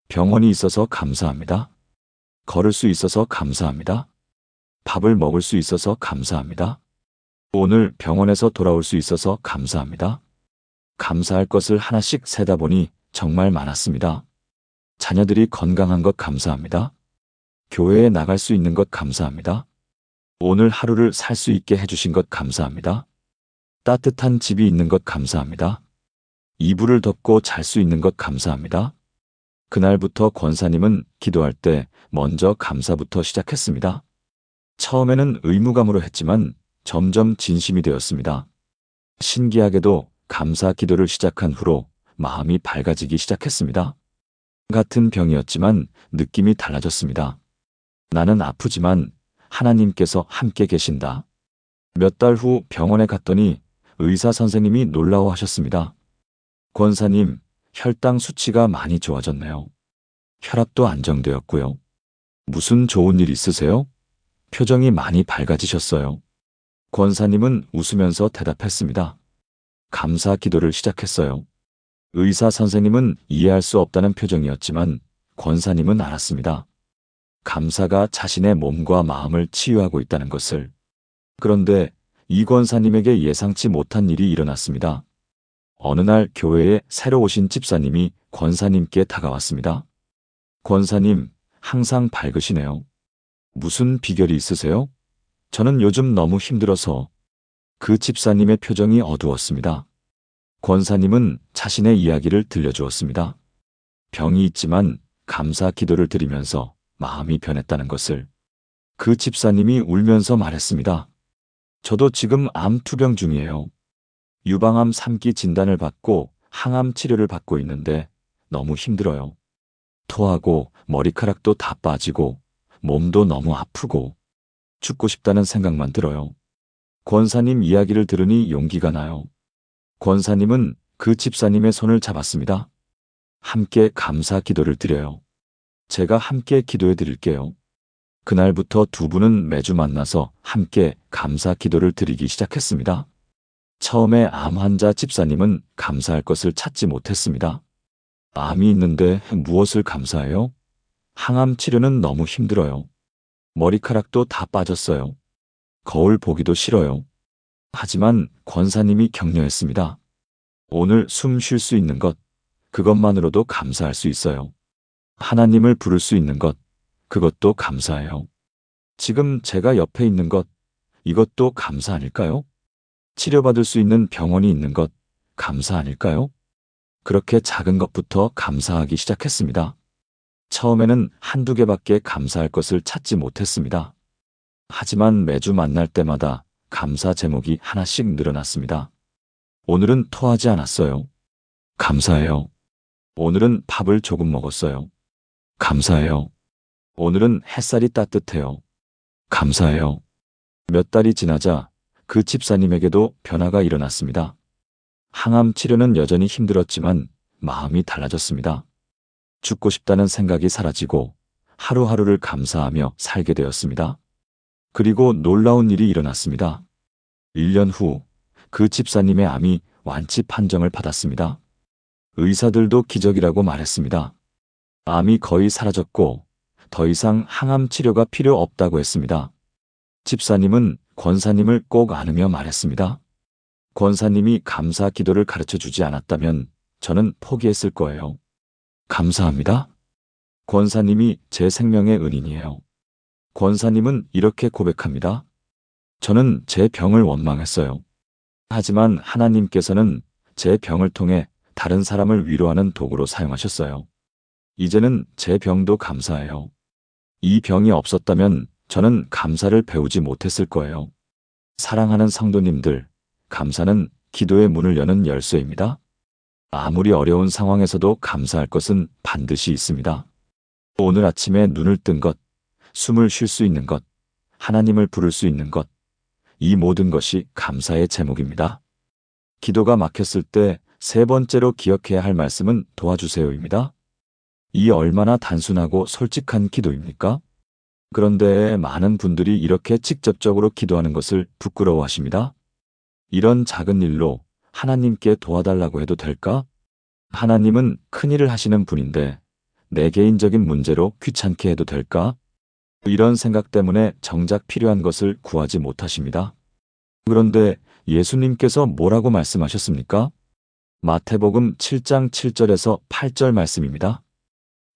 병원이 있어서 감사합니다. 걸을 수 있어서 감사합니다. 밥을 먹을 수 있어서 감사합니다. 오늘 병원에서 돌아올 수 있어서 감사합니다. 감사할 것을 하나씩 세다 보니 정말 많았습니다. 자녀들이 건강한 것 감사합니다. 교회에 나갈 수 있는 것 감사합니다. 오늘 하루를 살 수 있게 해주신 것 감사합니다. 따뜻한 집이 있는 것 감사합니다. 이불을 덮고 잘 수 있는 것 감사합니다. 그날부터 권사님은 기도할 때 먼저 감사부터 시작했습니다. 처음에는 의무감으로 했지만 점점 진심이 되었습니다. 신기하게도 감사 기도를 시작한 후로 마음이 밝아지기 시작했습니다. 같은 병이었지만 느낌이 달라졌습니다. 나는 아프지만 하나님께서 함께 계신다. 몇 달 후 병원에 갔더니 의사 선생님이 놀라워하셨습니다. 권사님, 혈당 수치가 많이 좋아졌네요. 혈압도 안정되었고요. 무슨 좋은 일 있으세요? 표정이 많이 밝아지셨어요. 권사님은 웃으면서 대답했습니다. 감사 기도를 시작했어요. 의사 선생님은 이해할 수 없다는 표정이었지만 권사님은 알았습니다. 감사가 자신의 몸과 마음을 치유하고 있다는 것을. 그런데 이 권사님에게 예상치 못한 일이 일어났습니다. 어느 날 교회에 새로 오신 집사님이 권사님께 다가왔습니다. 권사님, 항상 밝으시네요. 무슨 비결이 있으세요? 저는 요즘 너무 힘들어서. 그 집사님의 표정이 어두웠습니다. 권사님은 자신의 이야기를 들려주었습니다. 병이 있지만 감사 기도를 드리면서 마음이 변했다는 것을. 그 집사님이 울면서 말했습니다. 저도 지금 암 투병 중이에요. 유방암 3기 진단을 받고 항암 치료를 받고 있는데 너무 힘들어요. 토하고 머리카락도 다 빠지고 몸도 너무 아프고 죽고 싶다는 생각만 들어요. 권사님 이야기를 들으니 용기가 나요. 권사님은 그 집사님의 손을 잡았습니다. 함께 감사 기도를 드려요. 제가 함께 기도해 드릴게요. 그날부터 두 분은 매주 만나서 함께 감사 기도를 드리기 시작했습니다. 처음에 암 환자 집사님은 감사할 것을 찾지 못했습니다. 암이 있는데 무엇을 감사해요? 항암 치료는 너무 힘들어요. 머리카락도 다 빠졌어요. 거울 보기도 싫어요. 하지만 권사님이 격려했습니다. 오늘 숨 쉴 수 있는 것, 그것만으로도 감사할 수 있어요. 하나님을 부를 수 있는 것, 그것도 감사해요. 지금 제가 옆에 있는 것, 이것도 감사 아닐까요? 치료받을 수 있는 병원이 있는 것, 감사 아닐까요? 그렇게 작은 것부터 감사하기 시작했습니다. 처음에는 한두 개밖에 감사할 것을 찾지 못했습니다. 하지만 매주 만날 때마다 감사 제목이 하나씩 늘어났습니다. 오늘은 토하지 않았어요. 감사해요. 오늘은 밥을 조금 먹었어요. 감사해요. 오늘은 햇살이 따뜻해요. 감사해요. 몇 달이 지나자 그 집사님에게도 변화가 일어났습니다. 항암 치료는 여전히 힘들었지만 마음이 달라졌습니다. 죽고 싶다는 생각이 사라지고 하루하루를 감사하며 살게 되었습니다. 그리고 놀라운 일이 일어났습니다. 1년 후 그 집사님의 암이 완치 판정을 받았습니다. 의사들도 기적이라고 말했습니다. 암이 거의 사라졌고 더 이상 항암 치료가 필요 없다고 했습니다. 집사님은 권사님을 꼭 안으며 말했습니다. 권사님이 감사 기도를 가르쳐 주지 않았다면 저는 포기했을 거예요. 감사합니다. 권사님이 제 생명의 은인이에요. 권사님은 이렇게 고백합니다. 저는 제 병을 원망했어요. 하지만 하나님께서는 제 병을 통해 다른 사람을 위로하는 도구로 사용하셨어요. 이제는 제 병도 감사해요. 이 병이 없었다면 저는 감사를 배우지 못했을 거예요. 사랑하는 성도님들, 감사는 기도의 문을 여는 열쇠입니다. 아무리 어려운 상황에서도 감사할 것은 반드시 있습니다. 오늘 아침에 눈을 뜬 것, 숨을 쉴 수 있는 것, 하나님을 부를 수 있는 것, 이 모든 것이 감사의 제목입니다. 기도가 막혔을 때 세 번째로 기억해야 할 말씀은 도와주세요입니다. 이 얼마나 단순하고 솔직한 기도입니까? 그런데 많은 분들이 이렇게 직접적으로 기도하는 것을 부끄러워하십니다. 이런 작은 일로 하나님께 도와달라고 해도 될까? 하나님은 큰일을 하시는 분인데 내 개인적인 문제로 귀찮게 해도 될까? 이런 생각 때문에 정작 필요한 것을 구하지 못하십니다. 그런데 예수님께서 뭐라고 말씀하셨습니까? 마태복음 7장 7절에서 8절 말씀입니다.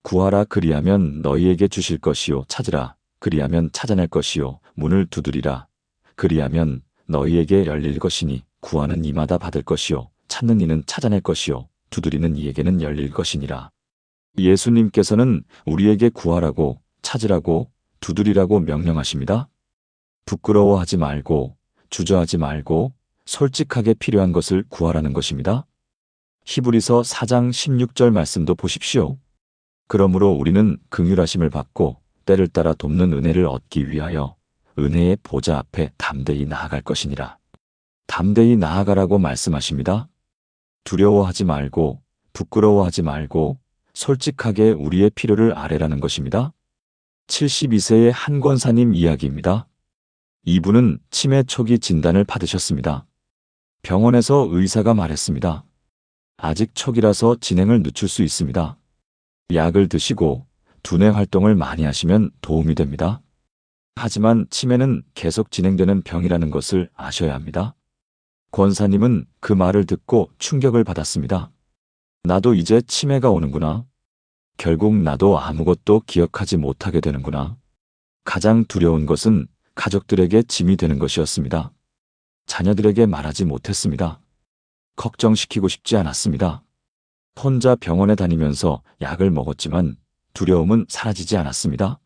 구하라 그리하면 너희에게 주실 것이요 찾으라 그리하면 찾아낼 것이요 문을 두드리라 그리하면 너희에게 열릴 것이니 구하는 이마다 받을 것이요 찾는 이는 찾아낼 것이요 두드리는 이에게는 열릴 것이니라. 예수님께서는 우리에게 구하라고 찾으라고 두드리라고 명령하십니다. 부끄러워하지 말고 주저하지 말고 솔직하게 필요한 것을 구하라는 것입니다. 히브리서 4장 16절 말씀도 보십시오. 그러므로 우리는 긍휼하심을 받고 때를 따라 돕는 은혜를 얻기 위하여 은혜의 보좌 앞에 담대히 나아갈 것이니라. 담대히 나아가라고 말씀하십니다. 두려워하지 말고 부끄러워하지 말고 솔직하게 우리의 필요를 아뢰라는 것입니다. 72세의 한 권사님 이야기입니다. 이분은 치매 초기 진단을 받으셨습니다. 병원에서 의사가 말했습니다. 아직 초기라서 진행을 늦출 수 있습니다. 약을 드시고 두뇌 활동을 많이 하시면 도움이 됩니다. 하지만 치매는 계속 진행되는 병이라는 것을 아셔야 합니다. 권사님은 그 말을 듣고 충격을 받았습니다. 나도 이제 치매가 오는구나. 결국 나도 아무것도 기억하지 못하게 되는구나. 가장 두려운 것은 가족들에게 짐이 되는 것이었습니다. 자녀들에게 말하지 못했습니다. 걱정시키고 싶지 않았습니다. 혼자 병원에 다니면서 약을 먹었지만 두려움은 사라지지 않았습니다.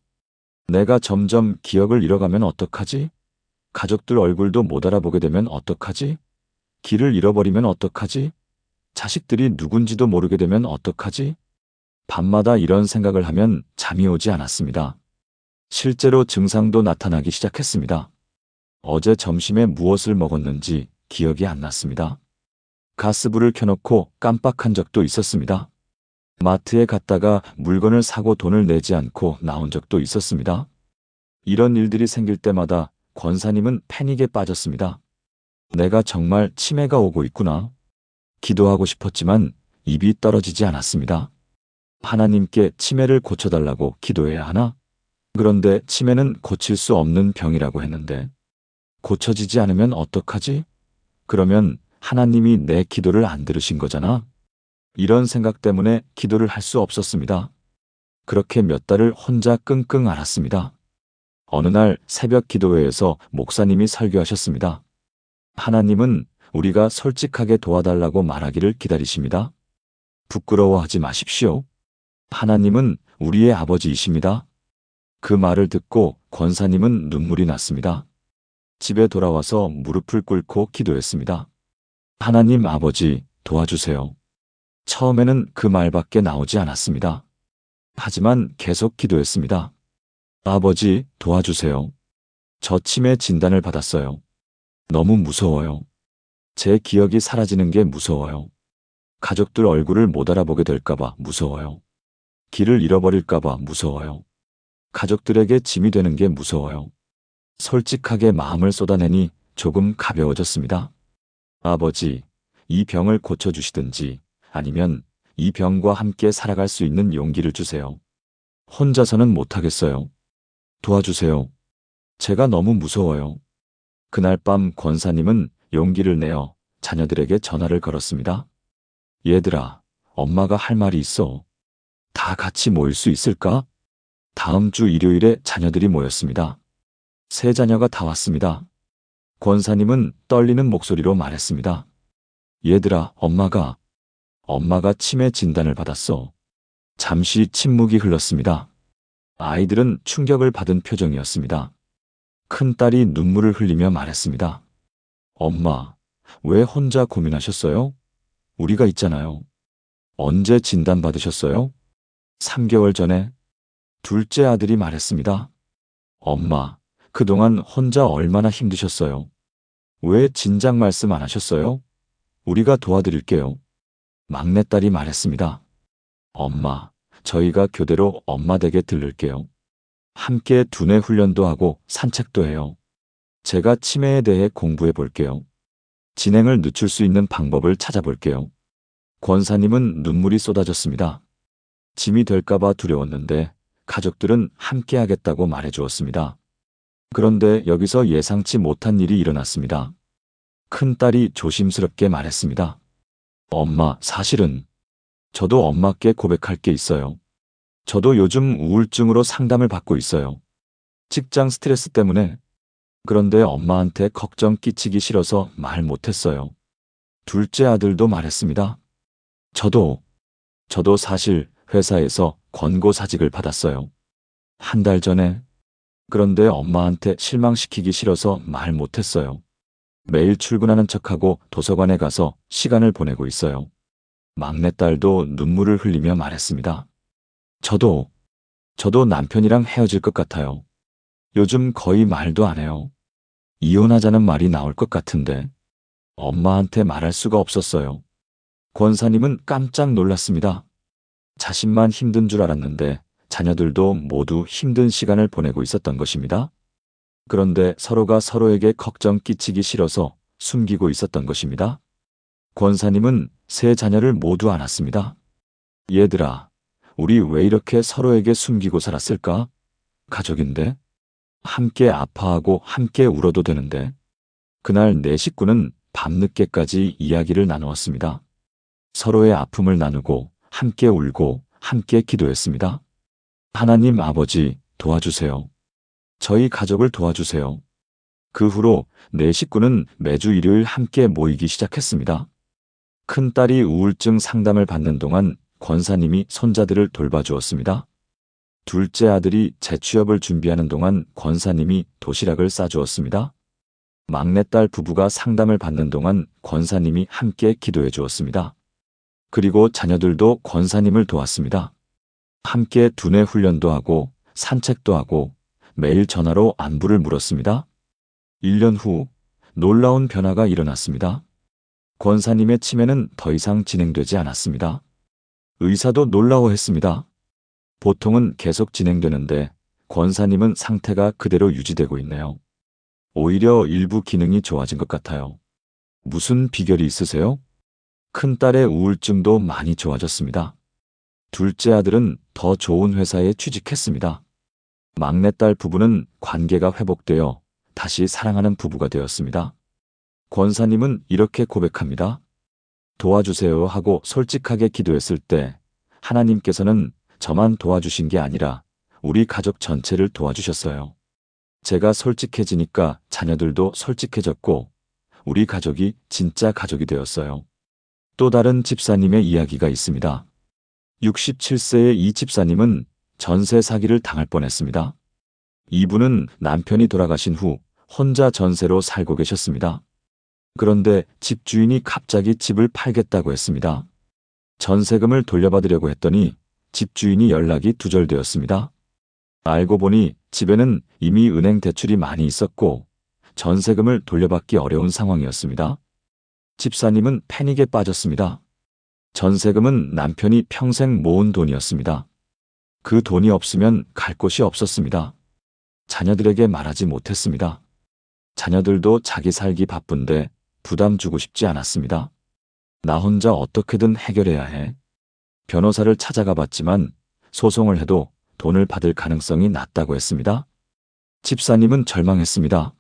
내가 점점 기억을 잃어가면 어떡하지? 가족들 얼굴도 못 알아보게 되면 어떡하지? 길을 잃어버리면 어떡하지? 자식들이 누군지도 모르게 되면 어떡하지? 밤마다 이런 생각을 하면 잠이 오지 않았습니다. 실제로 증상도 나타나기 시작했습니다. 어제 점심에 무엇을 먹었는지 기억이 안 났습니다. 가스불을 켜놓고 깜빡한 적도 있었습니다. 마트에 갔다가 물건을 사고 돈을 내지 않고 나온 적도 있었습니다. 이런 일들이 생길 때마다 권사님은 패닉에 빠졌습니다. 내가 정말 치매가 오고 있구나. 기도하고 싶었지만 입이 떨어지지 않았습니다. 하나님께 치매를 고쳐달라고 기도해야 하나? 그런데 치매는 고칠 수 없는 병이라고 했는데 고쳐지지 않으면 어떡하지? 그러면 하나님이 내 기도를 안 들으신 거잖아. 이런 생각 때문에 기도를 할 수 없었습니다. 그렇게 몇 달을 혼자 끙끙 앓았습니다. 어느 날 새벽 기도회에서 목사님이 설교하셨습니다. 하나님은 우리가 솔직하게 도와달라고 말하기를 기다리십니다. 부끄러워하지 마십시오. 하나님은 우리의 아버지이십니다. 그 말을 듣고 권사님은 눈물이 났습니다. 집에 돌아와서 무릎을 꿇고 기도했습니다. 하나님 아버지, 도와주세요. 처음에는 그 말밖에 나오지 않았습니다. 하지만 계속 기도했습니다. 아버지, 도와주세요. 저 치매 진단을 받았어요. 너무 무서워요. 제 기억이 사라지는 게 무서워요. 가족들 얼굴을 못 알아보게 될까봐 무서워요. 길을 잃어버릴까봐 무서워요. 가족들에게 짐이 되는 게 무서워요. 솔직하게 마음을 쏟아내니 조금 가벼워졌습니다. 아버지, 이 병을 고쳐주시든지 아니면 이 병과 함께 살아갈 수 있는 용기를 주세요. 혼자서는 못하겠어요. 도와주세요. 제가 너무 무서워요. 그날 밤 권사님은 용기를 내어 자녀들에게 전화를 걸었습니다. 얘들아, 엄마가 할 말이 있어. 다 같이 모일 수 있을까? 다음 주 일요일에 자녀들이 모였습니다. 세 자녀가 다 왔습니다. 권사님은 떨리는 목소리로 말했습니다. 얘들아, 엄마가 치매 진단을 받았어. 잠시 침묵이 흘렀습니다. 아이들은 충격을 받은 표정이었습니다. 큰딸이 눈물을 흘리며 말했습니다. 엄마, 왜 혼자 고민하셨어요? 우리가 있잖아요. 언제 진단받으셨어요? 3개월 전에. 둘째 아들이 말했습니다. 엄마, 그동안 혼자 얼마나 힘드셨어요? 왜 진작 말씀 안 하셨어요? 우리가 도와드릴게요. 막내딸이 말했습니다. 엄마, 저희가 교대로 엄마 댁에 들를게요. 함께 두뇌 훈련도 하고 산책도 해요. 제가 치매에 대해 공부해 볼게요. 진행을 늦출 수 있는 방법을 찾아볼게요. 권사님은 눈물이 쏟아졌습니다. 짐이 될까봐 두려웠는데 가족들은 함께 하겠다고 말해 주었습니다. 그런데 여기서 예상치 못한 일이 일어났습니다. 큰딸이 조심스럽게 말했습니다. 엄마, 사실은 저도 엄마께 고백할 게 있어요. 저도 요즘 우울증으로 상담을 받고 있어요. 직장 스트레스 때문에. 그런데 엄마한테 걱정 끼치기 싫어서 말 못했어요. 둘째 아들도 말했습니다. 저도 사실 회사에서 권고사직을 받았어요. 한 달 전에. 그런데 엄마한테 실망시키기 싫어서 말 못했어요. 매일 출근하는 척하고 도서관에 가서 시간을 보내고 있어요. 막내딸도 눈물을 흘리며 말했습니다. 저도 남편이랑 헤어질 것 같아요. 요즘 거의 말도 안 해요. 이혼하자는 말이 나올 것 같은데 엄마한테 말할 수가 없었어요. 권사님은 깜짝 놀랐습니다. 자신만 힘든 줄 알았는데 자녀들도 모두 힘든 시간을 보내고 있었던 것입니다. 그런데 서로가 서로에게 걱정 끼치기 싫어서 숨기고 있었던 것입니다. 권사님은 세 자녀를 모두 안았습니다. 얘들아, 우리 왜 이렇게 서로에게 숨기고 살았을까? 가족인데? 함께 아파하고 함께 울어도 되는데. 그날 네 식구는 밤늦게까지 이야기를 나누었습니다. 서로의 아픔을 나누고 함께 울고 함께 기도했습니다. 하나님 아버지, 도와주세요. 저희 가족을 도와주세요. 그 후로 네 식구는 매주 일요일 함께 모이기 시작했습니다. 큰딸이 우울증 상담을 받는 동안 권사님이 손자들을 돌봐주었습니다. 둘째 아들이 재취업을 준비하는 동안 권사님이 도시락을 싸주었습니다. 막내딸 부부가 상담을 받는 동안 권사님이 함께 기도해 주었습니다. 그리고 자녀들도 권사님을 도왔습니다. 함께 두뇌 훈련도 하고 산책도 하고 매일 전화로 안부를 물었습니다. 1년 후 놀라운 변화가 일어났습니다. 권사님의 치매는 더 이상 진행되지 않았습니다. 의사도 놀라워했습니다. 보통은 계속 진행되는데 권사님은 상태가 그대로 유지되고 있네요. 오히려 일부 기능이 좋아진 것 같아요. 무슨 비결이 있으세요? 큰딸의 우울증도 많이 좋아졌습니다. 둘째 아들은 더 좋은 회사에 취직했습니다. 막내딸 부부는 관계가 회복되어 다시 사랑하는 부부가 되었습니다. 권사님은 이렇게 고백합니다. 도와주세요 하고 솔직하게 기도했을 때 하나님께서는 저만 도와주신 게 아니라 우리 가족 전체를 도와주셨어요. 제가 솔직해지니까 자녀들도 솔직해졌고 우리 가족이 진짜 가족이 되었어요. 또 다른 집사님의 이야기가 있습니다. 67세의 이 집사님은 전세 사기를 당할 뻔했습니다. 이분은 남편이 돌아가신 후 혼자 전세로 살고 계셨습니다. 그런데 집주인이 갑자기 집을 팔겠다고 했습니다. 전세금을 돌려받으려고 했더니 집주인이 연락이 두절되었습니다. 알고 보니 집에는 이미 은행 대출이 많이 있었고 전세금을 돌려받기 어려운 상황이었습니다. 집사님은 패닉에 빠졌습니다. 전세금은 남편이 평생 모은 돈이었습니다. 그 돈이 없으면 갈 곳이 없었습니다. 자녀들에게 말하지 못했습니다. 자녀들도 자기 살기 바쁜데 부담 주고 싶지 않았습니다. 나 혼자 어떻게든 해결해야 해. 변호사를 찾아가 봤지만 소송을 해도 돈을 받을 가능성이 낮다고 했습니다. 집사님은 절망했습니다.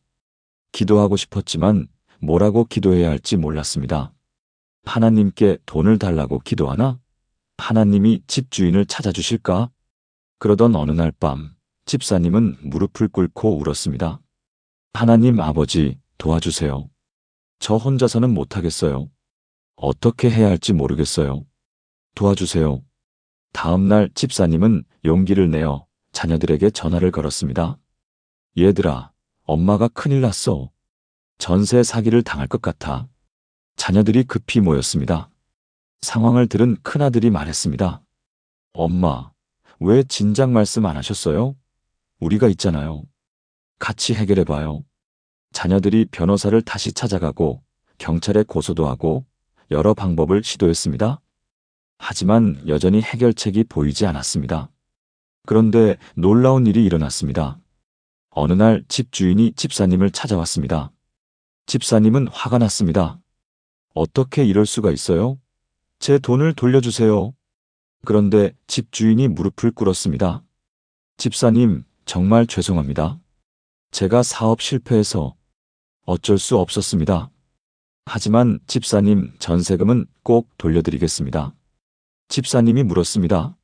기도하고 싶었지만 뭐라고 기도해야 할지 몰랐습니다. 하나님께 돈을 달라고 기도하나? 하나님이 집주인을 찾아주실까? 그러던 어느 날 밤 집사님은 무릎을 꿇고 울었습니다. 하나님 아버지, 도와주세요. 저 혼자서는 못하겠어요. 어떻게 해야 할지 모르겠어요. 도와주세요. 다음 날 집사님은 용기를 내어 자녀들에게 전화를 걸었습니다. 얘들아, 엄마가 큰일 났어. 전세 사기를 당할 것 같아. 자녀들이 급히 모였습니다. 상황을 들은 큰아들이 말했습니다. 엄마, 왜 진작 말씀 안 하셨어요? 우리가 있잖아요. 같이 해결해봐요. 자녀들이 변호사를 다시 찾아가고 경찰에 고소도 하고 여러 방법을 시도했습니다. 하지만 여전히 해결책이 보이지 않았습니다. 그런데 놀라운 일이 일어났습니다. 어느 날 집주인이 집사님을 찾아왔습니다. 집사님은 화가 났습니다. 어떻게 이럴 수가 있어요? 제 돈을 돌려주세요. 그런데 집주인이 무릎을 꿇었습니다. 집사님, 정말 죄송합니다. 제가 사업 실패해서 어쩔 수 없었습니다. 하지만 집사님, 전세금은 꼭 돌려드리겠습니다. 집사님이 물었습니다.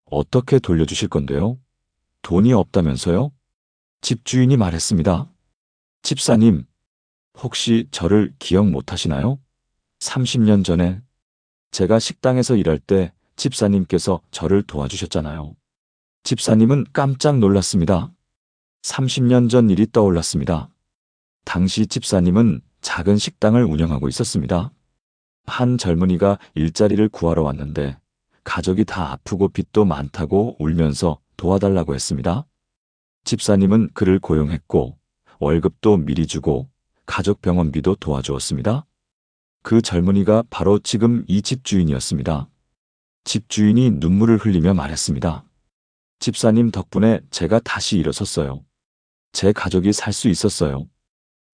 어떻게 돌려주실 건데요? 돈이 없다면서요? 집주인이 말했습니다. 집사님, 혹시 저를 기억 못 하시나요? 30년 전에 제가 식당에서 일할 때 집사님께서 저를 도와주셨잖아요. 집사님은 깜짝 놀랐습니다. 30년 전 일이 떠올랐습니다. 당시 집사님은 작은 식당을 운영하고 있었습니다. 한 젊은이가 일자리를 구하러 왔는데 가족이 다 아프고 빚도 많다고 울면서 도와달라고 했습니다. 집사님은 그를 고용했고 월급도 미리 주고 가족 병원비도 도와주었습니다. 그 젊은이가 바로 지금 이 집주인이었습니다. 집주인이 눈물을 흘리며 말했습니다. 집사님 덕분에 제가 다시 일어섰어요. 제 가족이 살 수 있었어요.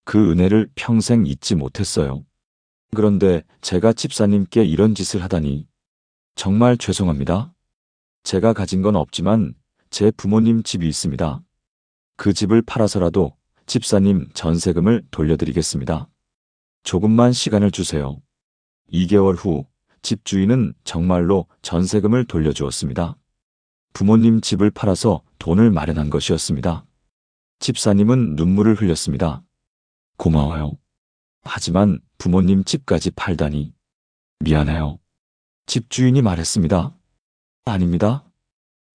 그 은혜를 평생 잊지 못했어요. 그런데 제가 집사님께 이런 짓을 하다니 정말 죄송합니다. 제가 가진 건 없지만 제 부모님 집이 있습니다. 그 집을 팔아서라도 집사님 전세금을 돌려드리겠습니다. 조금만 시간을 주세요. 2개월 후 집주인은 정말로 전세금을 돌려주었습니다. 부모님 집을 팔아서 돈을 마련한 것이었습니다. 집사님은 눈물을 흘렸습니다. 고마워요. 하지만 부모님 집까지 팔다니 미안해요. 집주인이 말했습니다. 아닙니다.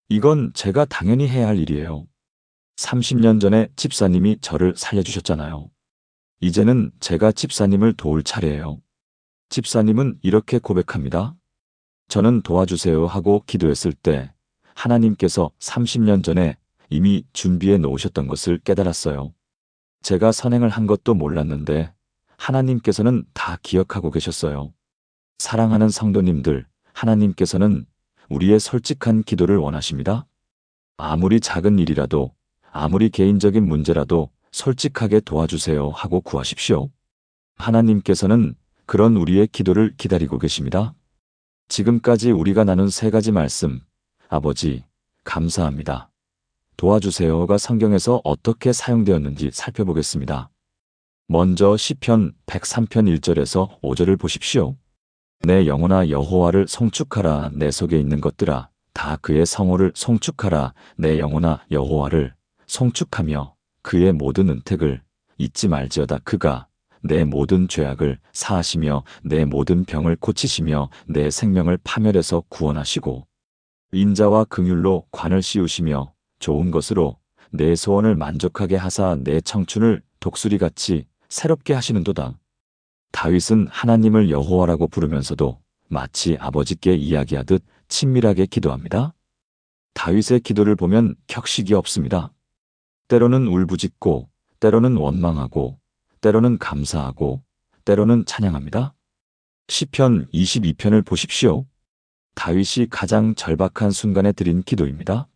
이건 제가 당연히 해야 할 일이에요. 30년 전에 집사님이 저를 살려주셨잖아요. 이제는 제가 집사님을 도울 차례예요. 집사님은 이렇게 고백합니다. 저는 도와주세요 하고 기도했을 때 하나님께서 30년 전에 이미 준비해 놓으셨던 것을 깨달았어요. 제가 선행을 한 것도 몰랐는데 하나님께서는 다 기억하고 계셨어요. 사랑하는 성도님들, 하나님께서는 우리의 솔직한 기도를 원하십니다. 아무리 작은 일이라도, 아무리 개인적인 문제라도 솔직하게 도와주세요 하고 구하십시오. 하나님께서는 그런 우리의 기도를 기다리고 계십니다. 지금까지 우리가 나눈 3가지 말씀, 아버지, 감사합니다. 도와주세요가 성경에서 어떻게 사용되었는지 살펴보겠습니다. 먼저 시편 103편 1절에서 5절을 보십시오. 내 영혼아 여호와를 송축하라. 내 속에 있는 것들아 다 그의 성호를 송축하라. 내 영혼아 여호와를 송축하며 그의 모든 은택을 잊지 말지어다. 그가 내 모든 죄악을 사하시며 내 모든 병을 고치시며 내 생명을 파멸에서 구원하시고 인자와 긍휼로 관을 씌우시며 좋은 것으로 내 소원을 만족하게 하사 내 청춘을 독수리같이 새롭게 하시는도다. 다윗은 하나님을 여호와라고 부르면서도 마치 아버지께 이야기하듯 친밀하게 기도합니다. 다윗의 기도를 보면 격식이 없습니다. 때로는 울부짖고, 때로는 원망하고, 때로는 감사하고, 때로는 찬양합니다. 시편 22편을 보십시오. 다윗이 가장 절박한 순간에 드린 기도입니다.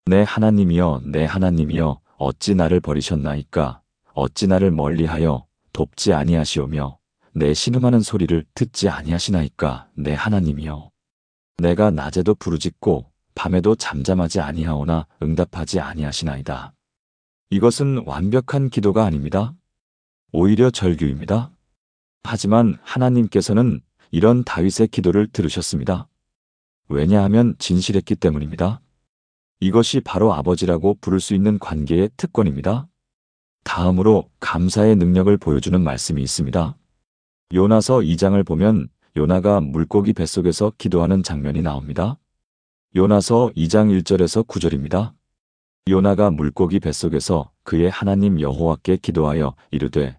내 하나님이여, 내 하나님이여, 어찌 나를 버리셨나이까? 어찌 나를 멀리하여 돕지 아니하시오며 내 신음하는 소리를 듣지 아니하시나이까? 내 하나님이여, 내가 낮에도 부르짖고 밤에도 잠잠하지 아니하오나 응답하지 아니하시나이다. 이것은 완벽한 기도가 아닙니다. 오히려 절규입니다. 하지만 하나님께서는 이런 다윗의 기도를 들으셨습니다. 왜냐하면 진실했기 때문입니다. 이것이 바로 아버지라고 부를 수 있는 관계의 특권입니다. 다음으로 감사의 능력을 보여주는 말씀이 있습니다. 요나서 2장을 보면 요나가 물고기 뱃속에서 기도하는 장면이 나옵니다. 요나서 2장 1절에서 9절입니다. 요나가 물고기 뱃속에서 그의 하나님 여호와께 기도하여 이르되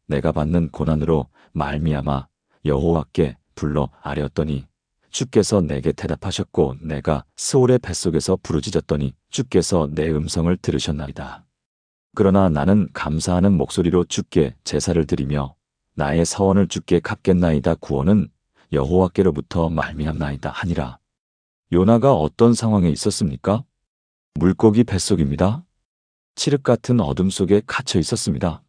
내가 받는 고난으로 말미암아 여호와께 불러 아뢰었더니 주께서 내게 대답하셨고 내가 스올의 뱃속에서 부르짖었더니 주께서 내 음성을 들으셨나이다. 그러나 나는 감사하는 목소리로 주께 제사를 드리며 나의 서원을 주께 갚겠나이다. 구원은 여호와께로부터 말미암나이다 하니라. 요나가 어떤 상황에 있었습니까? 물고기 뱃속입니다. 칠흑 같은 어둠 속에 갇혀 있었습니다.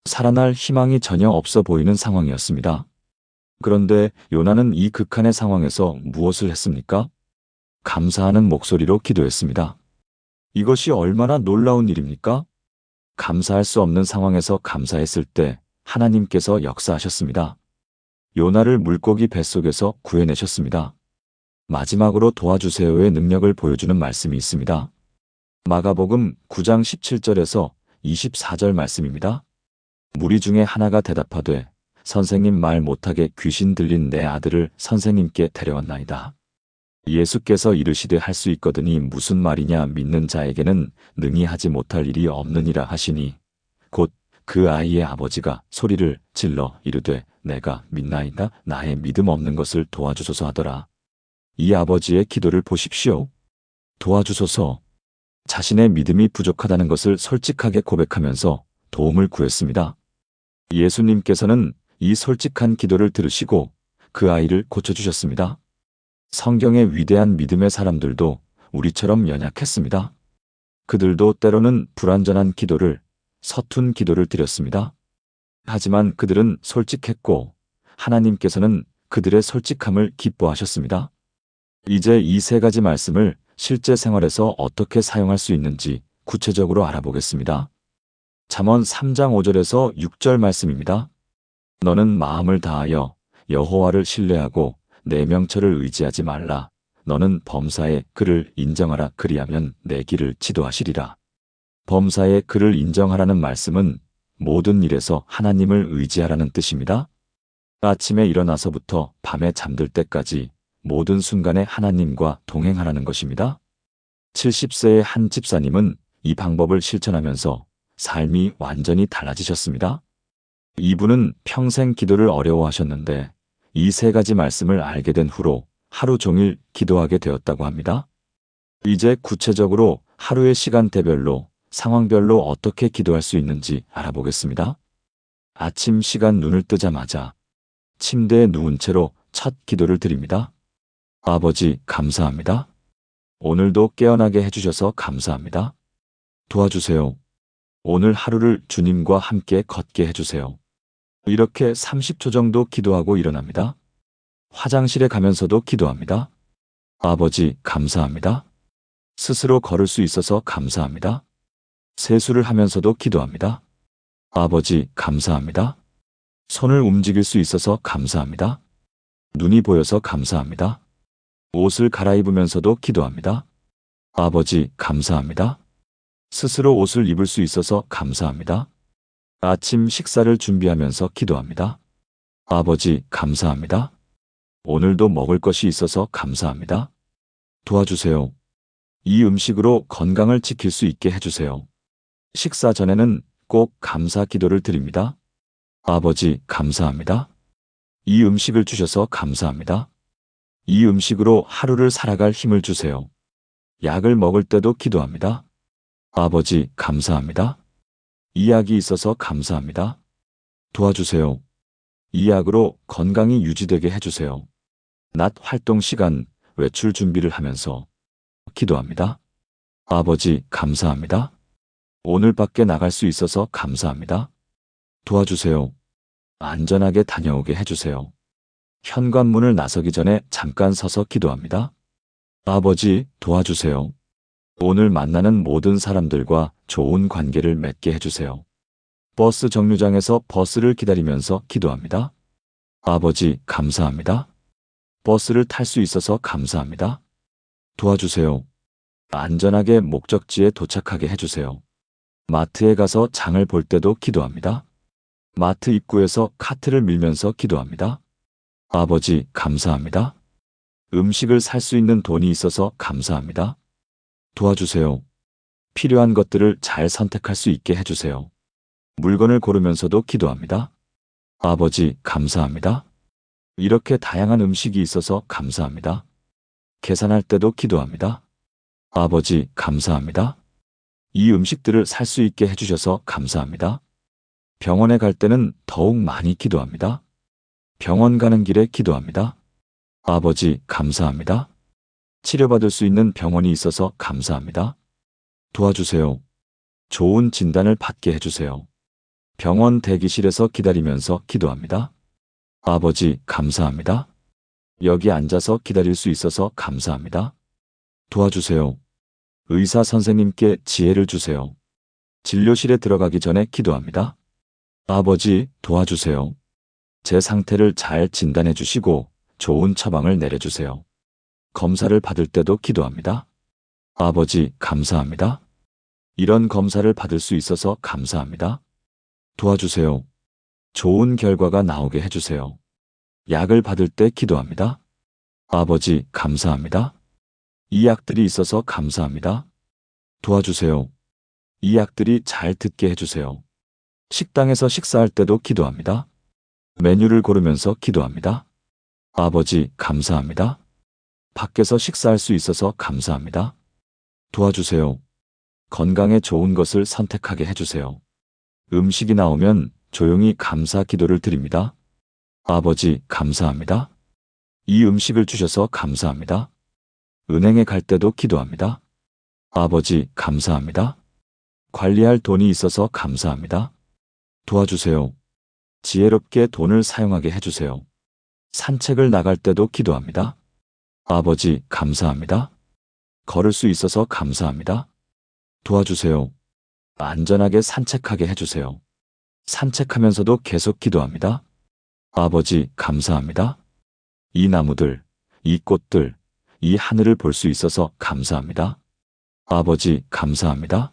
살아날 희망이 전혀 없어 보이는 상황이었습니다. 그런데 요나는 이 극한의 상황에서 무엇을 했습니까? 감사하는 목소리로 기도했습니다. 이것이 얼마나 놀라운 일입니까? 감사할 수 없는 상황에서 감사했을 때 하나님께서 역사하셨습니다. 요나를 물고기 뱃속에서 구해내셨습니다. 마지막으로 도와주세요의 능력을 보여주는 말씀이 있습니다. 마가복음 9장 17절에서 24절 말씀입니다. 무리 중에 하나가 대답하되 선생님 말 못하게 귀신 들린 내 아들을 선생님께 데려왔나이다. 예수께서 이르시되 할 수 있거든이 무슨 말이냐 믿는 자에게는 능히 하지 못할 일이 없느니라 하시니 곧 그 아이의 아버지가 소리를 질러 이르되 내가 믿나이다 나의 믿음 없는 것을 도와주소서 하더라. 이 아버지의 기도를 보십시오. 도와주소서. 자신의 믿음이 부족하다는 것을 솔직하게 고백하면서 도움을 구했습니다. 예수님께서는 이 솔직한 기도를 들으시고 그 아이를 고쳐주셨습니다. 성경의 위대한 믿음의 사람들도 우리처럼 연약했습니다. 그들도 때로는 불완전한 기도를, 서툰 기도를 드렸습니다. 하지만 그들은 솔직했고 하나님께서는 그들의 솔직함을 기뻐하셨습니다. 이제 이 세 가지 말씀을 실제 생활에서 어떻게 사용할 수 있는지 구체적으로 알아보겠습니다. 잠언 3장 5절에서 6절 말씀입니다. 너는 마음을 다하여 여호와를 신뢰하고 내 명철을 의지하지 말라. 너는 범사에 그를 인정하라. 그리하면 내 길을 지도하시리라. 범사에 그를 인정하라는 말씀은 모든 일에서 하나님을 의지하라는 뜻입니다. 아침에 일어나서부터 밤에 잠들 때까지 모든 순간에 하나님과 동행하라는 것입니다. 70세의 한 집사님은 이 방법을 실천하면서 삶이 완전히 달라지셨습니다. 이분은 평생 기도를 어려워하셨는데 이 세 가지 말씀을 알게 된 후로 하루 종일 기도하게 되었다고 합니다. 이제 구체적으로 하루의 시간대별로 상황별로 어떻게 기도할 수 있는지 알아보겠습니다. 아침 시간 눈을 뜨자마자 침대에 누운 채로 첫 기도를 드립니다. 아버지, 감사합니다. 오늘도 깨어나게 해주셔서 감사합니다. 도와주세요. 오늘 하루를 주님과 함께 걷게 해주세요. 이렇게 30초 정도 기도하고 일어납니다. 화장실에 가면서도 기도합니다. 아버지, 감사합니다. 스스로 걸을 수 있어서 감사합니다. 세수를 하면서도 기도합니다. 아버지, 감사합니다. 손을 움직일 수 있어서 감사합니다. 눈이 보여서 감사합니다. 옷을 갈아입으면서도 기도합니다. 아버지, 감사합니다. 스스로 옷을 입을 수 있어서 감사합니다. 아침 식사를 준비하면서 기도합니다. 아버지, 감사합니다. 오늘도 먹을 것이 있어서 감사합니다. 도와주세요. 이 음식으로 건강을 지킬 수 있게 해주세요. 식사 전에는 꼭 감사 기도를 드립니다. 아버지, 감사합니다. 이 음식을 주셔서 감사합니다. 이 음식으로 하루를 살아갈 힘을 주세요. 약을 먹을 때도 기도합니다. 아버지, 감사합니다. 이 약이 있어서 감사합니다. 도와주세요. 이 약으로 건강이 유지되게 해주세요. 낮 활동 시간, 외출 준비를 하면서 기도합니다. 아버지, 감사합니다. 오늘 밖에 나갈 수 있어서 감사합니다. 도와주세요. 안전하게 다녀오게 해주세요. 현관문을 나서기 전에 잠깐 서서 기도합니다. 아버지, 도와주세요. 오늘 만나는 모든 사람들과 좋은 관계를 맺게 해주세요. 버스 정류장에서 버스를 기다리면서 기도합니다. 아버지, 감사합니다. 버스를 탈 수 있어서 감사합니다. 도와주세요. 안전하게 목적지에 도착하게 해주세요. 마트에 가서 장을 볼 때도 기도합니다. 마트 입구에서 카트를 밀면서 기도합니다. 아버지, 감사합니다. 음식을 살 수 있는 돈이 있어서 감사합니다. 도와주세요. 필요한 것들을 잘 선택할 수 있게 해주세요. 물건을 고르면서도 기도합니다. 아버지, 감사합니다. 이렇게 다양한 음식이 있어서 감사합니다. 계산할 때도 기도합니다. 아버지, 감사합니다. 이 음식들을 살 수 있게 해주셔서 감사합니다. 병원에 갈 때는 더욱 많이 기도합니다. 병원 가는 길에 기도합니다. 아버지, 감사합니다. 치료받을 수 있는 병원이 있어서 감사합니다. 도와주세요. 좋은 진단을 받게 해주세요. 병원 대기실에서 기다리면서 기도합니다. 아버지, 감사합니다. 여기 앉아서 기다릴 수 있어서 감사합니다. 도와주세요. 의사 선생님께 지혜를 주세요. 진료실에 들어가기 전에 기도합니다. 아버지, 도와주세요. 제 상태를 잘 진단해 주시고 좋은 처방을 내려주세요. 검사를 받을 때도 기도합니다. 아버지, 감사합니다. 이런 검사를 받을 수 있어서 감사합니다. 도와주세요. 좋은 결과가 나오게 해주세요. 약을 받을 때 기도합니다. 아버지, 감사합니다. 이 약들이 있어서 감사합니다. 도와주세요. 이 약들이 잘 듣게 해주세요. 식당에서 식사할 때도 기도합니다. 메뉴를 고르면서 기도합니다. 아버지, 감사합니다. 밖에서 식사할 수 있어서 감사합니다. 도와주세요. 건강에 좋은 것을 선택하게 해주세요. 음식이 나오면 조용히 감사 기도를 드립니다. 아버지, 감사합니다. 이 음식을 주셔서 감사합니다. 은행에 갈 때도 기도합니다. 아버지, 감사합니다. 관리할 돈이 있어서 감사합니다. 도와주세요. 지혜롭게 돈을 사용하게 해주세요. 산책을 나갈 때도 기도합니다. 아버지, 감사합니다. 걸을 수 있어서 감사합니다. 도와주세요. 안전하게 산책하게 해주세요. 산책하면서도 계속 기도합니다. 아버지, 감사합니다. 이 나무들, 이 꽃들, 이 하늘을 볼 수 있어서 감사합니다. 아버지, 감사합니다.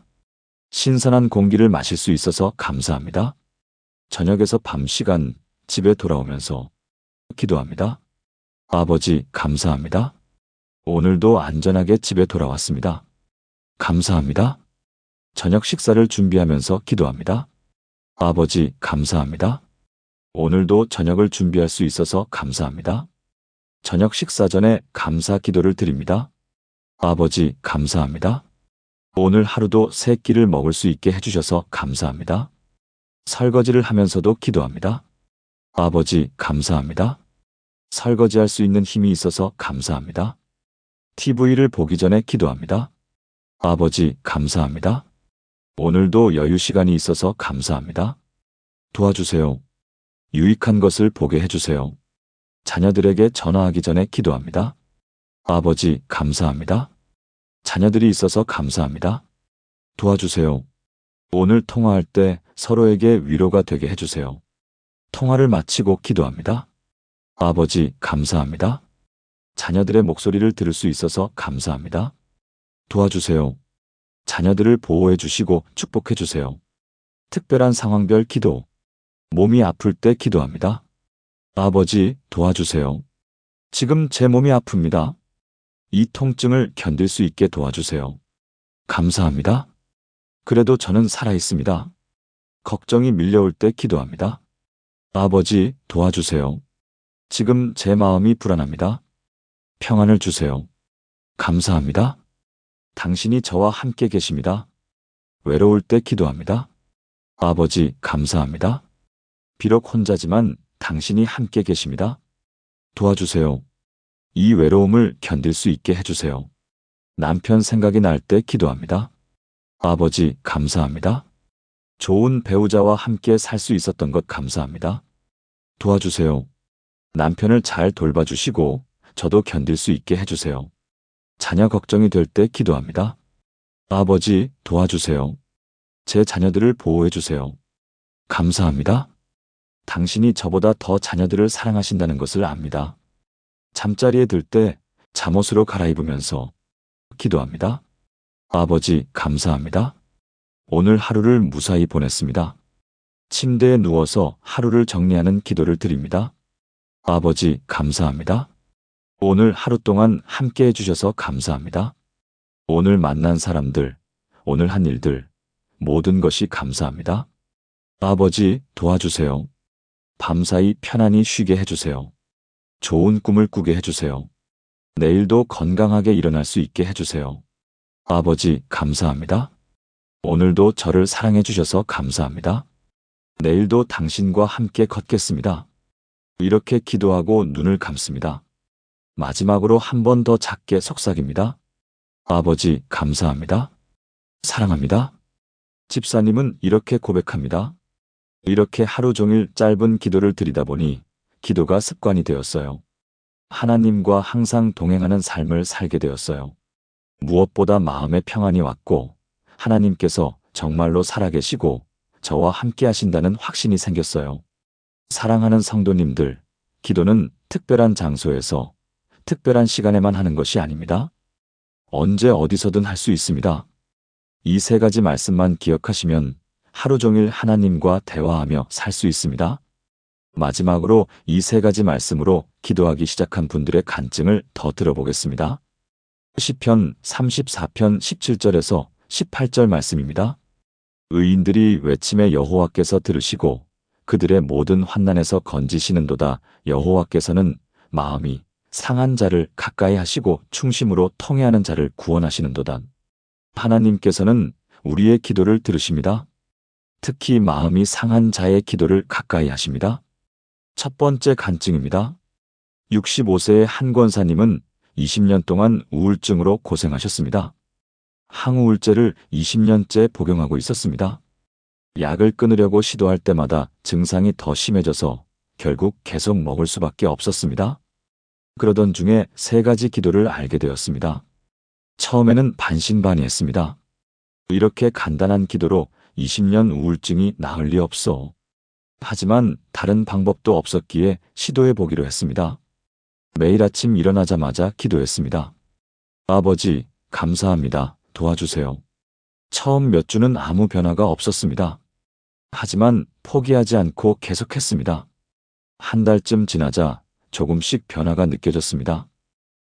신선한 공기를 마실 수 있어서 감사합니다. 저녁에서 밤 시간 집에 돌아오면서 기도합니다. 아버지, 감사합니다. 오늘도 안전하게 집에 돌아왔습니다. 감사합니다. 저녁 식사를 준비하면서 기도합니다. 아버지, 감사합니다. 오늘도 저녁을 준비할 수 있어서 감사합니다. 저녁 식사 전에 감사 기도를 드립니다. 아버지, 감사합니다. 오늘 하루도 새 끼를 먹을 수 있게 해주셔서 감사합니다. 설거지를 하면서도 기도합니다. 아버지, 감사합니다. 설거지할 수 있는 힘이 있어서 감사합니다. TV를 보기 전에 기도합니다. 아버지, 감사합니다. 오늘도 여유 시간이 있어서 감사합니다. 도와주세요. 유익한 것을 보게 해주세요. 자녀들에게 전화하기 전에 기도합니다. 아버지, 감사합니다. 자녀들이 있어서 감사합니다. 도와주세요. 오늘 통화할 때 서로에게 위로가 되게 해주세요. 통화를 마치고 기도합니다. 아버지, 감사합니다. 자녀들의 목소리를 들을 수 있어서 감사합니다. 도와주세요. 자녀들을 보호해 주시고 축복해 주세요. 특별한 상황별 기도. 몸이 아플 때 기도합니다. 아버지, 도와주세요. 지금 제 몸이 아픕니다. 이 통증을 견딜 수 있게 도와주세요. 감사합니다. 그래도 저는 살아 있습니다. 걱정이 밀려올 때 기도합니다. 아버지, 도와주세요. 지금 제 마음이 불안합니다. 평안을 주세요. 감사합니다. 당신이 저와 함께 계십니다. 외로울 때 기도합니다. 아버지, 감사합니다. 비록 혼자지만 당신이 함께 계십니다. 도와주세요. 이 외로움을 견딜 수 있게 해주세요. 남편 생각이 날 때 기도합니다. 아버지, 감사합니다. 좋은 배우자와 함께 살 수 있었던 것 감사합니다. 도와주세요. 남편을 잘 돌봐주시고 저도 견딜 수 있게 해주세요. 자녀 걱정이 될 때 기도합니다. 아버지, 도와주세요. 제 자녀들을 보호해주세요. 감사합니다. 당신이 저보다 더 자녀들을 사랑하신다는 것을 압니다. 잠자리에 들 때 잠옷으로 갈아입으면서 기도합니다. 아버지, 감사합니다. 오늘 하루를 무사히 보냈습니다. 침대에 누워서 하루를 정리하는 기도를 드립니다. 아버지, 감사합니다. 오늘 하루 동안 함께 해주셔서 감사합니다. 오늘 만난 사람들, 오늘 한 일들, 모든 것이 감사합니다. 아버지, 도와주세요. 밤사이 편안히 쉬게 해주세요. 좋은 꿈을 꾸게 해주세요. 내일도 건강하게 일어날 수 있게 해주세요. 아버지, 감사합니다. 오늘도 저를 사랑해 주셔서 감사합니다. 내일도 당신과 함께 걷겠습니다. 이렇게 기도하고 눈을 감습니다. 마지막으로 한 번 더 작게 속삭입니다. 아버지, 감사합니다. 사랑합니다. 집사님은 이렇게 고백합니다. 이렇게 하루 종일 짧은 기도를 드리다 보니 기도가 습관이 되었어요. 하나님과 항상 동행하는 삶을 살게 되었어요. 무엇보다 마음의 평안이 왔고 하나님께서 정말로 살아계시고 저와 함께 하신다는 확신이 생겼어요. 사랑하는 성도님들, 기도는 특별한 장소에서 특별한 시간에만 하는 것이 아닙니다. 언제 어디서든 할 수 있습니다. 이 세 가지 말씀만 기억하시면 하루 종일 하나님과 대화하며 살 수 있습니다. 마지막으로 이 세 가지 말씀으로 기도하기 시작한 분들의 간증을 더 들어보겠습니다. 시편 34편 17절에서 18절 말씀입니다. 의인들이 외침에 여호와께서 들으시고 그들의 모든 환난에서 건지시는도다. 여호와께서는 마음이 상한 자를 가까이 하시고 충심으로 통회하는 자를 구원하시는도다. 하나님께서는 우리의 기도를 들으십니다. 특히 마음이 상한 자의 기도를 가까이 하십니다. 첫 번째 간증입니다. 65세의 한 권사님은 20년 동안 우울증으로 고생하셨습니다. 항우울제를 20년째 복용하고 있었습니다. 약을 끊으려고 시도할 때마다 증상이 더 심해져서 결국 계속 먹을 수밖에 없었습니다. 그러던 중에 세 가지 기도를 알게 되었습니다. 처음에는 반신반의했습니다. 이렇게 간단한 기도로 20년 우울증이 나을 리 없어. 하지만 다른 방법도 없었기에 시도해 보기로 했습니다. 매일 아침 일어나자마자 기도했습니다. 아버지, 감사합니다. 도와주세요. 처음 몇 주는 아무 변화가 없었습니다. 하지만 포기하지 않고 계속했습니다. 한 달쯤 지나자 조금씩 변화가 느껴졌습니다.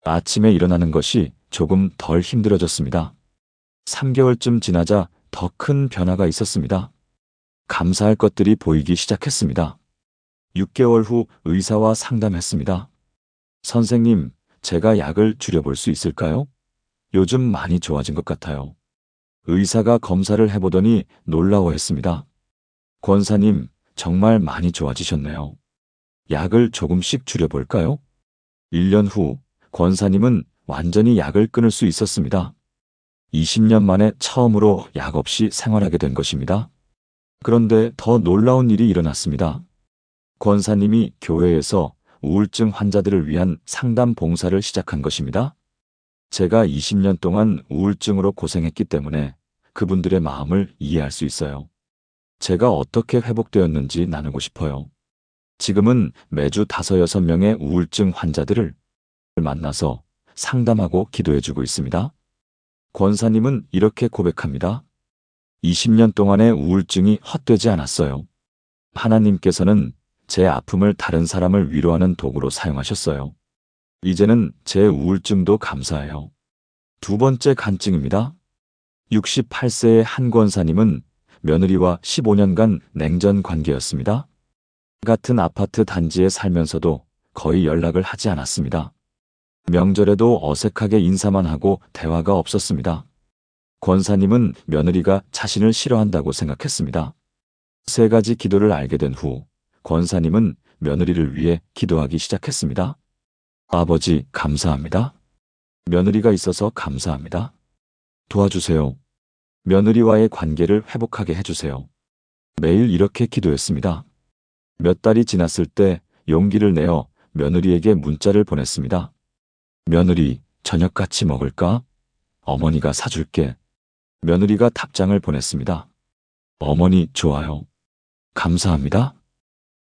아침에 일어나는 것이 조금 덜 힘들어졌습니다. 3개월쯤 지나자 더 큰 변화가 있었습니다. 감사할 것들이 보이기 시작했습니다. 6개월 후 의사와 상담했습니다. 선생님, 제가 약을 줄여볼 수 있을까요? 요즘 많이 좋아진 것 같아요. 의사가 검사를 해보더니 놀라워했습니다. 권사님, 정말 많이 좋아지셨네요. 약을 조금씩 줄여볼까요? 1년 후 권사님은 완전히 약을 끊을 수 있었습니다. 20년 만에 처음으로 약 없이 생활하게 된 것입니다. 그런데 더 놀라운 일이 일어났습니다. 권사님이 교회에서 우울증 환자들을 위한 상담 봉사를 시작한 것입니다. 제가 20년 동안 우울증으로 고생했기 때문에 그분들의 마음을 이해할 수 있어요. 제가 어떻게 회복되었는지 나누고 싶어요. 지금은 매주 5, 6명의 우울증 환자들을 만나서 상담하고 기도해주고 있습니다. 권사님은 이렇게 고백합니다. 20년 동안의 우울증이 헛되지 않았어요. 하나님께서는 제 아픔을 다른 사람을 위로하는 도구로 사용하셨어요. 이제는 제 우울증도 감사해요. 두 번째 간증입니다. 68세의 한 권사님은 며느리와 15년간 냉전 관계였습니다. 같은 아파트 단지에 살면서도 거의 연락을 하지 않았습니다. 명절에도 어색하게 인사만 하고 대화가 없었습니다. 권사님은 며느리가 자신을 싫어한다고 생각했습니다. 세 가지 기도를 알게 된 후 권사님은 며느리를 위해 기도하기 시작했습니다. 아버지, 감사합니다. 며느리가 있어서 감사합니다. 도와주세요. 며느리와의 관계를 회복하게 해주세요. 매일 이렇게 기도했습니다. 몇 달이 지났을 때 용기를 내어 며느리에게 문자를 보냈습니다. 며느리, 저녁 같이 먹을까? 어머니가 사줄게. 며느리가 답장을 보냈습니다. 어머니, 좋아요. 감사합니다.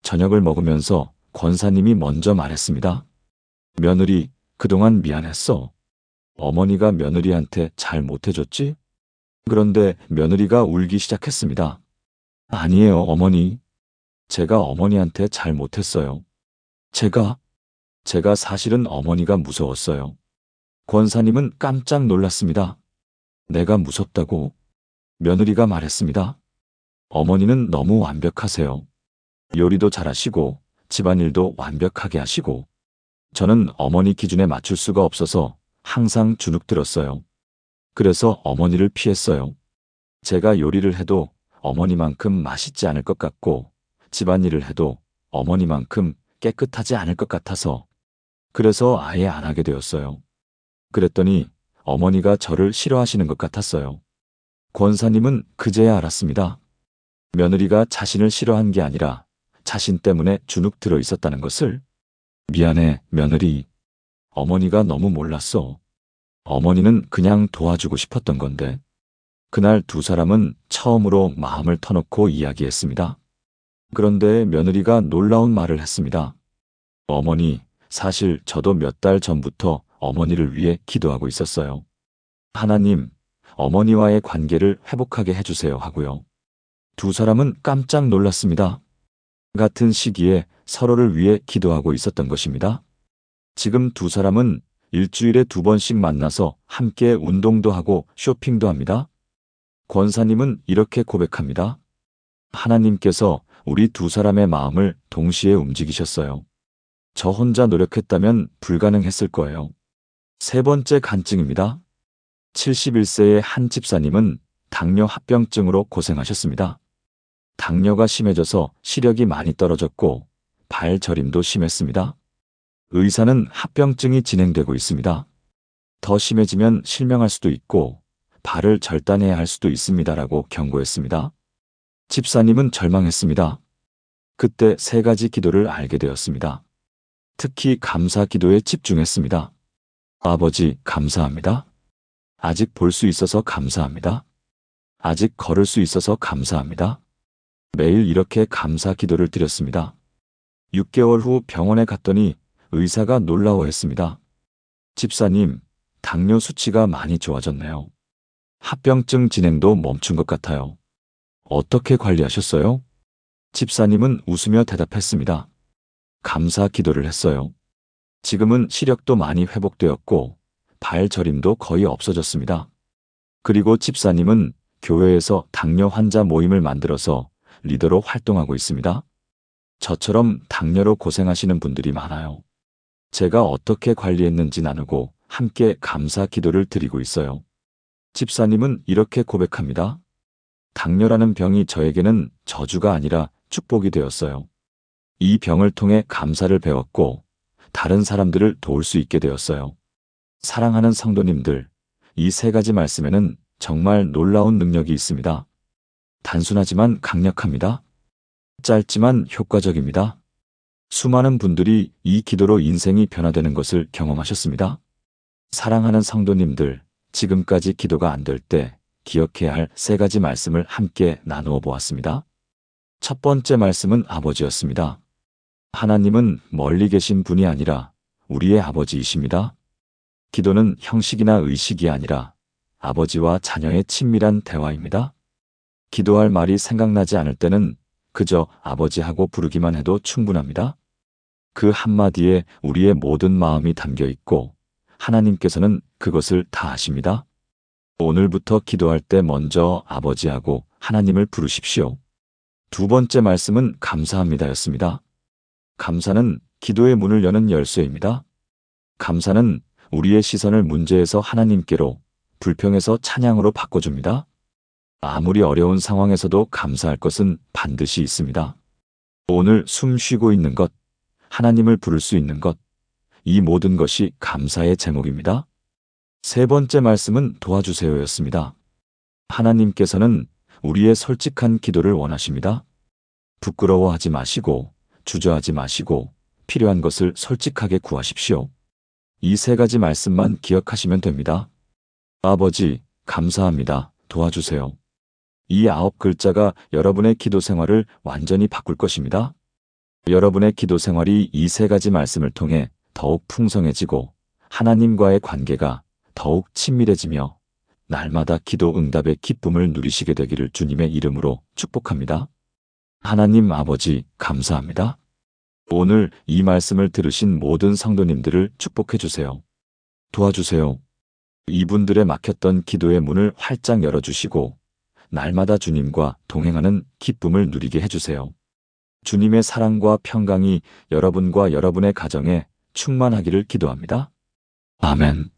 저녁을 먹으면서 권사님이 먼저 말했습니다. 며느리, 그동안 미안했어. 어머니가 며느리한테 잘 못해줬지? 그런데 며느리가 울기 시작했습니다. 아니에요, 어머니. 제가 어머니한테 잘 못했어요. 제가 사실은 어머니가 무서웠어요. 권사님은 깜짝 놀랐습니다. 내가 무섭다고? 며느리가 말했습니다. 어머니는 너무 완벽하세요. 요리도 잘하시고 집안일도 완벽하게 하시고 저는 어머니 기준에 맞출 수가 없어서 항상 주눅 들었어요. 그래서 어머니를 피했어요. 제가 요리를 해도 어머니만큼 맛있지 않을 것 같고 집안일을 해도 어머니만큼 깨끗하지 않을 것 같아서 그래서 아예 안 하게 되었어요. 그랬더니 어머니가 저를 싫어하시는 것 같았어요. 권사님은 그제야 알았습니다. 며느리가 자신을 싫어한 게 아니라 자신 때문에 주눅 들어 있었다는 것을. 미안해, 며느리. 어머니가 너무 몰랐어. 어머니는 그냥 도와주고 싶었던 건데. 그날 두 사람은 처음으로 마음을 터놓고 이야기했습니다. 그런데 며느리가 놀라운 말을 했습니다. 어머니, 사실 저도 몇 달 전부터 어머니를 위해 기도하고 있었어요. 하나님, 어머니와의 관계를 회복하게 해주세요 하고요. 두 사람은 깜짝 놀랐습니다. 같은 시기에 서로를 위해 기도하고 있었던 것입니다. 지금 두 사람은 일주일에 2번씩 만나서 함께 운동도 하고 쇼핑도 합니다. 권사님은 이렇게 고백합니다. 하나님께서 우리 두 사람의 마음을 동시에 움직이셨어요. 저 혼자 노력했다면 불가능했을 거예요. 세 번째 간증입니다. 71세의 한 집사님은 당뇨 합병증으로 고생하셨습니다. 당뇨가 심해져서 시력이 많이 떨어졌고 발 저림도 심했습니다. 의사는 합병증이 진행되고 있습니다. 더 심해지면 실명할 수도 있고 발을 절단해야 할 수도 있습니다라고 경고했습니다. 집사님은 절망했습니다. 그때 3가지 기도를 알게 되었습니다. 특히 감사 기도에 집중했습니다. 아버지, 감사합니다. 아직 볼 수 있어서 감사합니다. 아직 걸을 수 있어서 감사합니다. 매일 이렇게 감사 기도를 드렸습니다. 6개월 후 병원에 갔더니 의사가 놀라워했습니다. 집사님, 당뇨 수치가 많이 좋아졌네요. 합병증 진행도 멈춘 것 같아요. 어떻게 관리하셨어요? 집사님은 웃으며 대답했습니다. 감사 기도를 했어요. 지금은 시력도 많이 회복되었고 발 저림도 거의 없어졌습니다. 그리고 집사님은 교회에서 당뇨 환자 모임을 만들어서 리더로 활동하고 있습니다. 저처럼 당뇨로 고생하시는 분들이 많아요. 제가 어떻게 관리했는지 나누고 함께 감사 기도를 드리고 있어요. 집사님은 이렇게 고백합니다. 당뇨라는 병이 저에게는 저주가 아니라 축복이 되었어요. 이 병을 통해 감사를 배웠고 다른 사람들을 도울 수 있게 되었어요. 사랑하는 성도님들, 이 3가지 말씀에는 정말 놀라운 능력이 있습니다. 단순하지만 강력합니다. 짧지만 효과적입니다. 수많은 분들이 이 기도로 인생이 변화되는 것을 경험하셨습니다. 사랑하는 성도님들, 지금까지 기도가 안 될 때 기억해야 할 3가지 말씀을 함께 나누어 보았습니다. 첫 번째 말씀은 아버지였습니다. 하나님은 멀리 계신 분이 아니라 우리의 아버지이십니다. 기도는 형식이나 의식이 아니라 아버지와 자녀의 친밀한 대화입니다. 기도할 말이 생각나지 않을 때는 그저 아버지하고 부르기만 해도 충분합니다. 그 한마디에 우리의 모든 마음이 담겨 있고 하나님께서는 그것을 다 아십니다. 오늘부터 기도할 때 먼저 아버지하고 하나님을 부르십시오. 두 번째 말씀은 감사합니다였습니다. 감사는 기도의 문을 여는 열쇠입니다. 감사는 우리의 시선을 문제에서 하나님께로, 불평에서 찬양으로 바꿔줍니다. 아무리 어려운 상황에서도 감사할 것은 반드시 있습니다. 오늘 숨 쉬고 있는 것, 하나님을 부를 수 있는 것, 이 모든 것이 감사의 제목입니다. 세 번째 말씀은 도와주세요였습니다. 하나님께서는 우리의 솔직한 기도를 원하십니다. 부끄러워하지 마시고 주저하지 마시고 필요한 것을 솔직하게 구하십시오. 이 3가지 말씀만 기억하시면 됩니다. 아버지, 감사합니다. 도와주세요. 이 9글자가 여러분의 기도 생활을 완전히 바꿀 것입니다. 여러분의 기도 생활이 이 3가지 말씀을 통해 더욱 풍성해지고 하나님과의 관계가 더욱 친밀해지며 날마다 기도 응답의 기쁨을 누리시게 되기를 주님의 이름으로 축복합니다. 하나님 아버지, 감사합니다. 오늘 이 말씀을 들으신 모든 성도님들을 축복해 주세요. 도와주세요. 이분들의 막혔던 기도의 문을 활짝 열어주시고 날마다 주님과 동행하는 기쁨을 누리게 해주세요. 주님의 사랑과 평강이 여러분과 여러분의 가정에 충만하기를 기도합니다. 아멘.